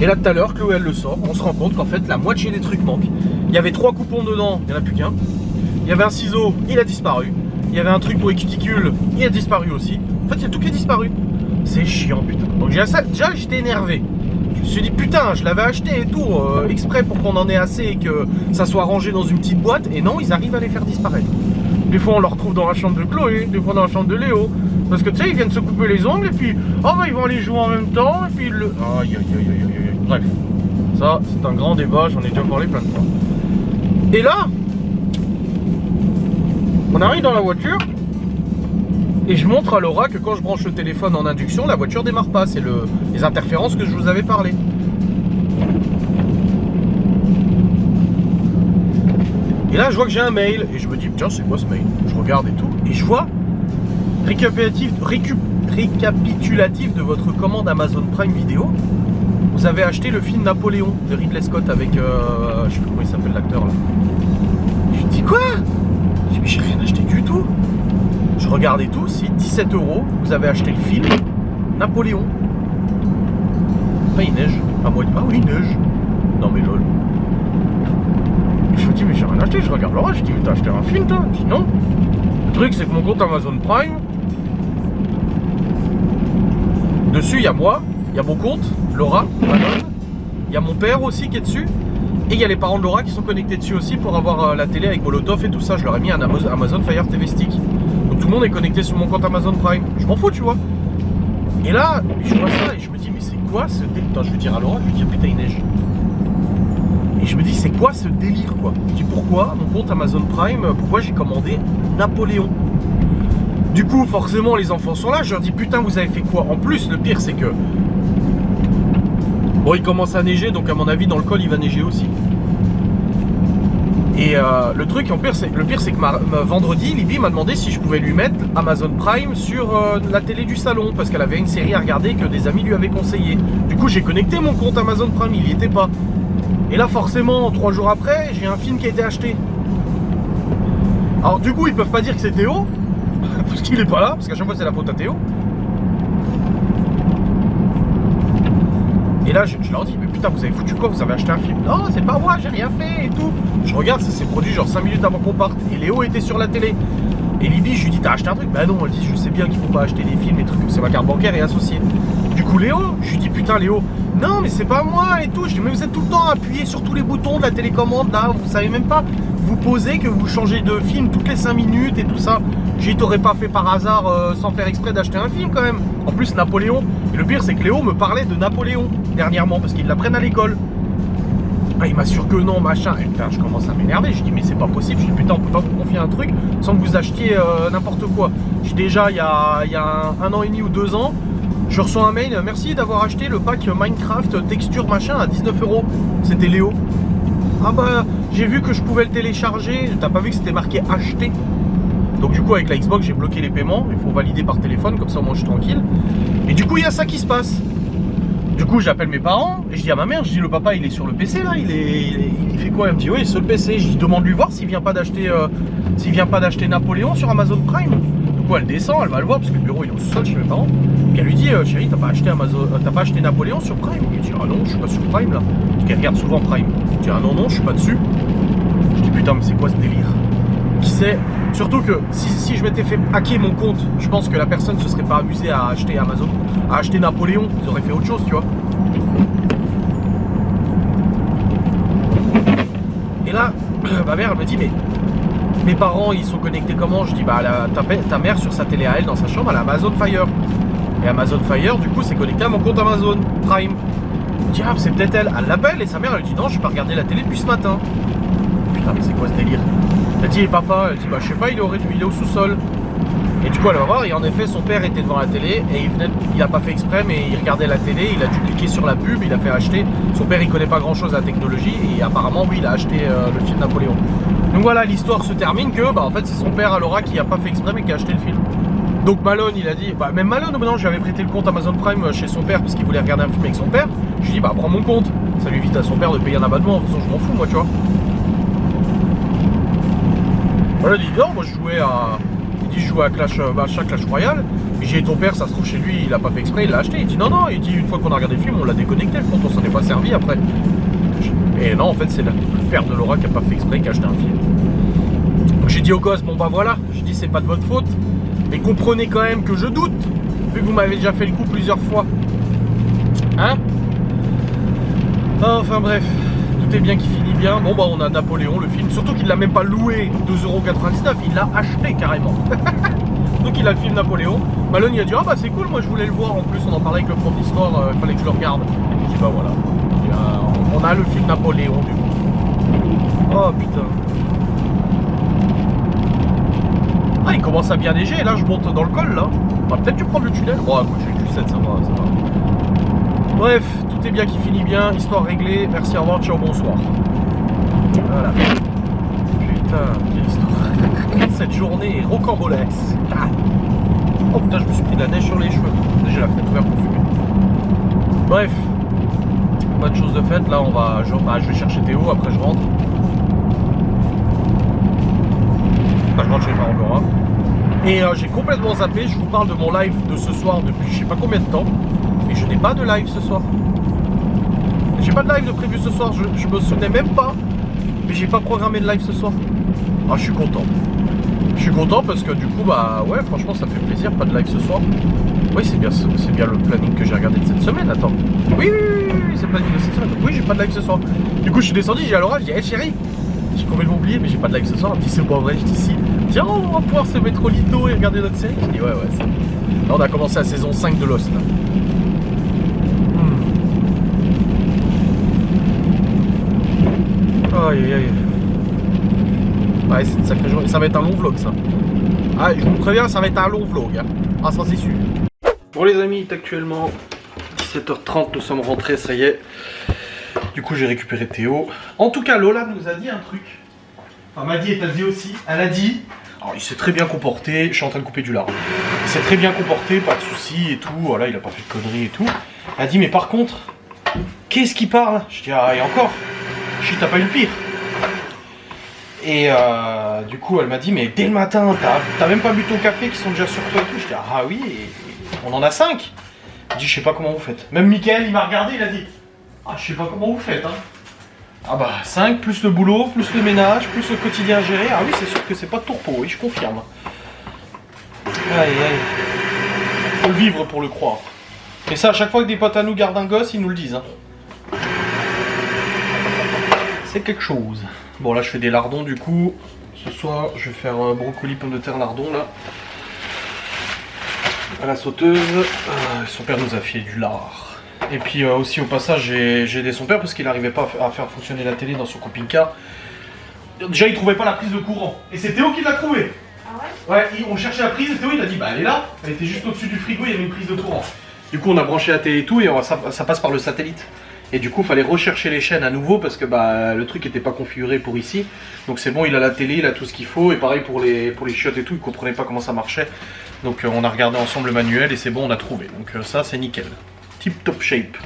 Et là tout à l'heure Chloé elle le sort, on se rend compte qu'en fait la moitié des trucs manquent. Il y avait 3 coupons dedans, il n'y en a plus qu'un. Il y avait un ciseau, il a disparu. Il y avait un truc pour les cuticules, il a disparu aussi. En fait il y a tout qui est disparu. C'est chiant putain. Donc déjà j'étais énervé. Je me suis dit putain je l'avais acheté et tout exprès pour qu'on en ait assez et que ça soit rangé dans une petite boîte. Et non ils arrivent à les faire disparaître. Des fois on le retrouve dans la chambre de Chloé, des fois dans la chambre de Léo. Parce que tu sais ils viennent se couper les ongles et puis oh bah ils vont aller jouer en même temps et puis le... Aïe aïe aïe aïe aïe. Bref, ça c'est un grand débat, j'en ai déjà parlé plein de fois. Et là on arrive dans la voiture et je montre à Laura que quand je branche le téléphone en induction, la voiture démarre pas. C'est les interférences que je vous avais parlé. Et là je vois que j'ai un mail et je me dis tiens c'est quoi ce mail? Je regarde et tout et je vois récapitulatif de votre commande Amazon Prime Video. Vous avez acheté le film Napoléon de Ridley Scott avec je sais plus comment il s'appelle l'acteur là. Je dis quoi? Je dis mais j'ai rien acheté du tout. Je regarde et tout, si 17 €, vous avez acheté le film Napoléon. Bah il neige. Ah moi ah oui il neige. Non mais lol. Je me dis mais j'ai rien acheté, je regarde Laura, je dis mais t'as acheté un film toi? Je dis non. Le truc c'est que mon compte Amazon Prime, dessus il y a moi, il y a mon compte, Laura, Manon, il y a mon père aussi qui est dessus, et il y a les parents de Laura qui sont connectés dessus aussi pour avoir la télé avec Molotov et tout ça. Je leur ai mis un Amazon Fire TV Stick. Donc tout le monde est connecté sur mon compte Amazon Prime. Je m'en fous tu vois. Et là, je vois ça et je me dis mais c'est quoi ce délire? Attends, je vais dire à Laura, je vais dire putain il neige. Et je me dis c'est quoi ce délire quoi? Je dis pourquoi mon compte Amazon Prime, pourquoi j'ai commandé Napoléon? Du coup forcément les enfants sont là, je leur dis putain vous avez fait quoi? En plus le pire c'est que bon il commence à neiger donc à mon avis dans le col il va neiger aussi. Et le pire c'est que vendredi Libby m'a demandé si je pouvais lui mettre Amazon Prime sur la télé du salon parce qu'elle avait une série à regarder que des amis lui avaient conseillé. Du coup j'ai connecté mon compte Amazon Prime, il y était pas. Et là forcément 3 jours après j'ai un film qui a été acheté. Alors du coup ils peuvent pas dire que c'est Théo parce qu'il est pas là, parce qu'à chaque fois c'est la faute à Théo. Et là, je leur dis, mais putain, vous avez foutu quoi? Vous avez acheté un film? Non, c'est pas moi, j'ai rien fait et tout. Je regarde, ça s'est produit genre 5 minutes avant qu'on parte. Et Léo était sur la télé. Et Libby, je lui dis, t'as acheté un truc? Bah non, elle dit, je sais bien qu'il faut pas acheter des films, des trucs comme c'est ma carte bancaire et associée. Du coup, Léo, je lui dis, putain, Léo, non, mais c'est pas moi et tout. Je dis, mais vous êtes tout le temps appuyé sur tous les boutons de la télécommande là, vous savez même pas vous posez que vous changez de film toutes les 5 minutes et tout ça. J'ai dit, t'aurais pas fait par hasard sans faire exprès d'acheter un film quand même. En plus, Napoléon. Et le pire, c'est que Léo me parlait de Napoléon dernièrement parce qu'ils l'apprennent à l'école. Ah, il m'assure que non, machin. Et putain, je commence à m'énerver. Je dis, mais c'est pas possible. Je dis, putain, on peut pas vous confier un truc sans que vous achetiez n'importe quoi. Je dis, déjà, il y a un an et demi ou 2 ans, je reçois un mail. Merci d'avoir acheté le pack Minecraft texture machin à 19 €. C'était Léo. Ah bah, j'ai vu que je pouvais le télécharger. T'as pas vu que c'était marqué acheter? Donc du coup, avec la Xbox, j'ai bloqué les paiements. Il faut valider par téléphone, comme ça, moi, je suis tranquille. Et du coup, il y a ça qui se passe. Du coup, j'appelle mes parents et je dis à ma mère, je dis, le papa, il est sur le PC là, il fait quoi? Elle me dit, oui, il est sur le PC. Je lui demande lui voir s'il vient pas d'acheter Napoléon sur Amazon Prime. Du coup, elle descend, elle va le voir parce que le bureau il est au sol chez mes parents. Puis elle lui dit, chérie, t'as pas acheté Napoléon sur Prime? Il dit, ah non, je suis pas sur Prime là. Parce qu'elle regarde souvent Prime. Je dis, ah non, je suis pas dessus. Je dis, putain, mais c'est quoi ce délire? Qui sait? Surtout que si je m'étais fait hacker mon compte, je pense que la personne se serait pas amusée à acheter Napoléon. Ils auraient fait autre chose, tu vois. Et là, ma mère elle me dit, mais mes parents ils sont connectés comment? Je dis, bah ta mère sur sa télé à elle dans sa chambre, elle a Amazon Fire. Et Amazon Fire, du coup, c'est connecté à mon compte Amazon Prime. Je dis, ah, c'est peut-être elle. Elle l'appelle et sa mère elle lui dit, non, j'ai pas regardé la télé depuis ce matin. Putain, mais c'est quoi ce délire? Elle dit, et papa? Elle dit, bah je sais pas, il est au sous-sol. Et du coup, elle va voir, et en effet, son père était devant la télé, et il a pas fait exprès, mais il regardait la télé, il a dû cliquer sur la pub, il a fait acheter. Son père, il connaît pas grand-chose à la technologie, et apparemment, oui, il a acheté le film Napoléon. Donc voilà, l'histoire se termine que, bah en fait, c'est son père à Laura qui a pas fait exprès, mais qui a acheté le film. Donc Malone, il a dit, bah même Malone, maintenant, je lui avais prêté le compte Amazon Prime chez son père, parce qu'il voulait regarder un film avec son père. Je lui ai dit, bah prends mon compte, ça lui évite à son père de payer un abonnement, de toute façon, je m'en fous, moi, tu vois. Voilà, il dit non, moi je jouais à Clash Royale. Et j'ai dit, ton père, ça se trouve chez lui, il a pas fait exprès, il l'a acheté. Il dit non, il dit, une fois qu'on a regardé le film, on l'a déconnecté, le compte, on s'en est pas servi après. Et non, en fait, c'est le père de Laura qui a pas fait exprès, qui a acheté un film. Donc j'ai dit au gosse, bon bah voilà, je dis, c'est pas de votre faute, mais comprenez quand même que je doute, vu que vous m'avez déjà fait le coup plusieurs fois. Hein? Enfin bref. Tout est bien qui finit bien. Bon bah on a Napoléon, le film, surtout qu'il l'a même pas loué 2,99 €, il l'a acheté carrément. Donc il a le film Napoléon. Malone il a dit, ah bah c'est cool, moi je voulais le voir, en plus on en parlait avec le prof d'histoire, il fallait que je le regarde. Je dis bah voilà, on a le film Napoléon du coup. Oh putain. Ah, il commence à bien neiger, là je monte dans le col là. On va peut-être dû prendre le tunnel. Bon écoute, j'ai du 7, ça va. Bref, tout est bien qui finit bien, histoire réglée, merci, au revoir, ciao, bonsoir. Voilà. Putain, quelle histoire. Cette journée est rocambolesque. Ah. Oh putain, je me suis pris de la neige sur les cheveux. J'ai la fenêtre ouverte pour fumer. Bref, pas de chose de faite, là je vais chercher Théo, après je rentre. Enfin, je rentre chez les parents Laura. Et j'ai complètement zappé, je vous parle de mon live de ce soir depuis je sais pas combien de temps. Et je n'ai pas de live ce soir. J'ai pas de live de prévu ce soir, je me souvenais même pas. Mais j'ai pas programmé de live ce soir. Ah, je suis content. Je suis content parce que du coup, bah ouais, franchement, ça fait plaisir, pas de live ce soir. Oui, c'est bien le planning que j'ai regardé de cette semaine, attends. Oui, c'est le planning de cette semaine. Oui, j'ai pas de live ce soir. Du coup, je suis descendu, j'ai à Laura, je dis, hey chérie, j'ai complètement oublié, mais j'ai pas de live ce soir. Elle me dit, c'est pas vrai, je dis si. Tiens, on va pouvoir se mettre au lito et regarder notre série. Je dis, ouais, c'est bon. Là, on a commencé la saison 5 de Lost, là. Aïe. Ouais, c'est une sacrée journée. Ça va être un long vlog, ça. Ah, je vous préviens, ça va être un long vlog. Hein. Ah, ça, c'est sûr. Bon, les amis, il est actuellement 17h30. Nous sommes rentrés, ça y est. Du coup, j'ai récupéré Théo. En tout cas, Lola nous a dit un truc. Enfin, m'a dit et t'as dit aussi. Elle a dit. Alors, il s'est très bien comporté. Je suis en train de couper du lard. Il s'est très bien comporté, pas de soucis et tout. Voilà, il a pas fait de conneries et tout. Elle a dit, mais par contre, qu'est-ce qu'il parle? Je dis, ah, et encore. Je dis, t'as pas eu le pire. Et du coup, elle m'a dit, mais dès le matin, t'as même pas bu ton café qui sont déjà sur toi et tout. Je dis, ah oui, on en a 5. Je dis, je sais pas comment vous faites. Même Mickaël, il m'a regardé, il a dit, Ah, je sais pas comment vous faites, hein. Ah bah, 5 plus le boulot, plus le ménage, plus le quotidien à gérer. Ah oui, c'est sûr que c'est pas de tourpeau, oui, je confirme. Aïe, aïe. Faut le vivre pour le croire. Et ça, à chaque fois que des potes à nous gardent un gosse, ils nous le disent, hein. C'est quelque chose. Bon, là, je fais des lardons, du coup. Ce soir, je vais faire un brocoli, pomme de terre, lardon, là. À la sauteuse. Son père nous a fait du lard. Et puis aussi au passage j'ai aidé son père parce qu'il n'arrivait pas à faire fonctionner la télé dans son camping-car. Déjà il trouvait pas la prise de courant. Et c'est Théo qui l'a trouvé. Ah ouais? Ouais, on cherchait la prise et Théo il a dit bah elle est là. Elle était juste au-dessus du frigo, il y avait une prise de courant. Du coup on a branché la télé et tout et ça passe par le satellite. Et du coup il fallait rechercher les chaînes à nouveau parce que bah le truc n'était pas configuré pour ici. Donc c'est bon, il a la télé, il a tout ce qu'il faut. Et pareil pour les chiottes et tout, il comprenait pas comment ça marchait. Donc on a regardé ensemble le manuel et c'est bon, on a trouvé. Donc ça c'est nickel. Tip top shape.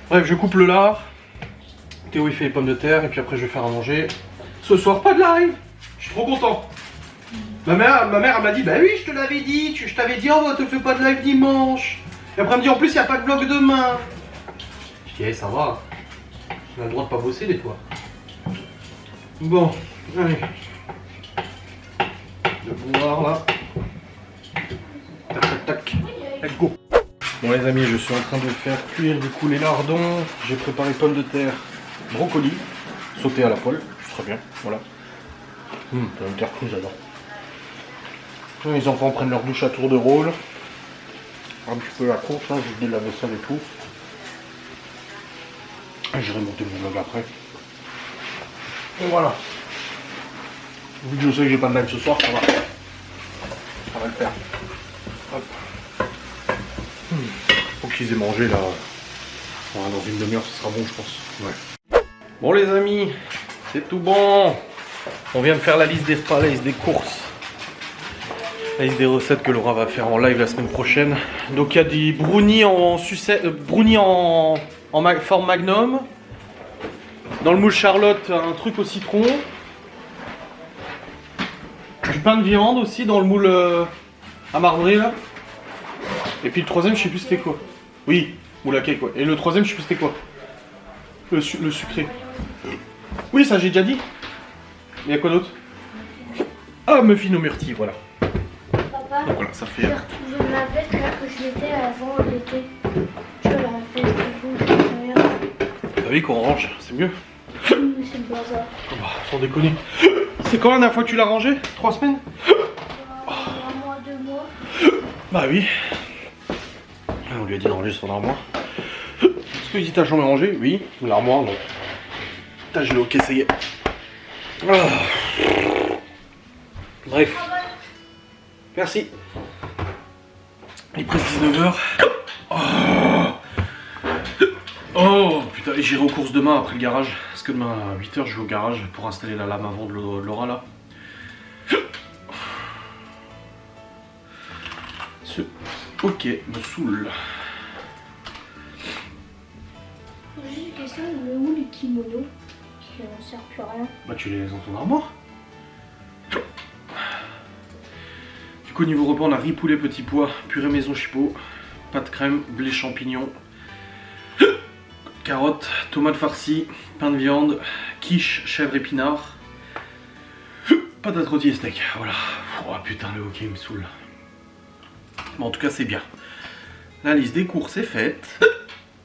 Bref, je coupe le lard. Théo il fait les pommes de terre et puis après je vais faire à manger. Ce soir pas de live. Je suis trop content. Ma mère elle m'a dit bah oui je te l'avais dit, je t'avais dit oh te fais pas de live dimanche. Et après elle me dit en plus il n'y a pas de vlog demain. Je dis hey, ça va. On a le droit de pas bosser des fois. Bon, allez. De boire là. Tac tac tac. Let's go. Bon les amis, je suis en train de faire cuire du coup les lardons. J'ai préparé pommes de terre, brocoli, sauté à la poêle, c'est très bien, voilà. Pommes de terre crue, j'adore. Les enfants prennent leur douche à tour de rôle. Un petit peu la course, hein, j'ai vidé la vaisselle et tout. J'irai monter mon vlog après. Et voilà. Vu que je sais que j'ai pas de live ce soir, ça va. Ça va le faire. Hop. Faut qu'ils aient mangé là. Voilà, dans une demi-heure, ce sera bon, je pense. Ouais. Bon, les amis, c'est tout bon. On vient de faire la liste des repas, la liste des courses, la liste des recettes que Laura va faire en live la semaine prochaine. Donc, il y a des brownies en sucette, brownies en forme magnum. Dans le moule Charlotte, un truc au citron. Du pain de viande aussi dans le moule à marbré là. Et puis le troisième, je sais plus c'était quoi. Oui, moule à cake, quoi. Et le troisième, je sais plus c'était quoi. Le sucré. Oui, ça j'ai déjà dit. Il y a quoi d'autre? Ah, muffin au myrtille, voilà. Papa, donc voilà, ça fait. j'ai retrouvé ma veste là que je mettais avant l'été. Tu vois la veste rouge. T'as vu qu'on range, c'est mieux. Mais c'est le bazar. Oh, bah, sans déconner. C'est quand la dernière fois que tu l'as rangé? 3 semaines? Un mois, 2 mois. Bah oui. On lui a dit de ranger son armoire. Est-ce que dit ta chambre est rangée? Oui. L'armoire, non. Putain, je l'ai ok, ça y est. Ah. Bref. Merci. Il est presque 19h. Oh putain, et j'irai aux courses demain après le garage. Parce que demain à 8h, je vais au garage pour installer la lame avant de Laura là. Ce ok me saoule. J'ai une question, mais où les kimonos qui ne servent plus à rien? Bah tu les as dans ton armoire. Du coup niveau repas on a riz poulet petit pois, purée maison chipot, pâte crème, blé champignon, carottes, tomates farcies, pain de viande, quiche, chèvre épinard, patates rôties et steak, voilà. Oh putain le hockey me saoule. Bon en tout cas c'est bien. La liste des courses est faite.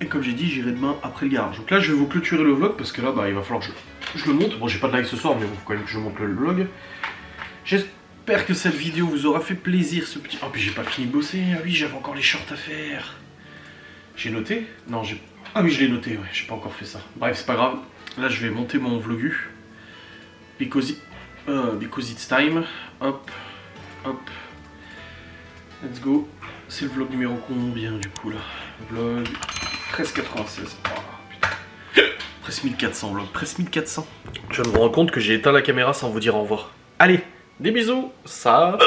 Et comme j'ai dit j'irai demain après le garage. Donc là je vais vous clôturer le vlog parce que là bah il va falloir que je le monte. Bon j'ai pas de live ce soir mais il faut quand même que je monte le vlog. J'espère que cette vidéo vous aura fait plaisir ce petit... Oh puis j'ai pas fini de bosser. Ah oui j'avais encore les shorts à faire. J'ai noté? Non j'ai... Ah oui je l'ai noté ouais, j'ai pas encore fait ça. Bref c'est pas grave. Là je vais monter mon vlogu. Because it's time. Hop. Hop. Let's go. C'est le vlog numéro combien du coup là? Vlog 1396. Oh, putain. Presque 1400 vlog. Presque 1400. Je viens de me rendre compte que j'ai éteint la caméra sans vous dire au revoir. Allez, des bisous. Salut.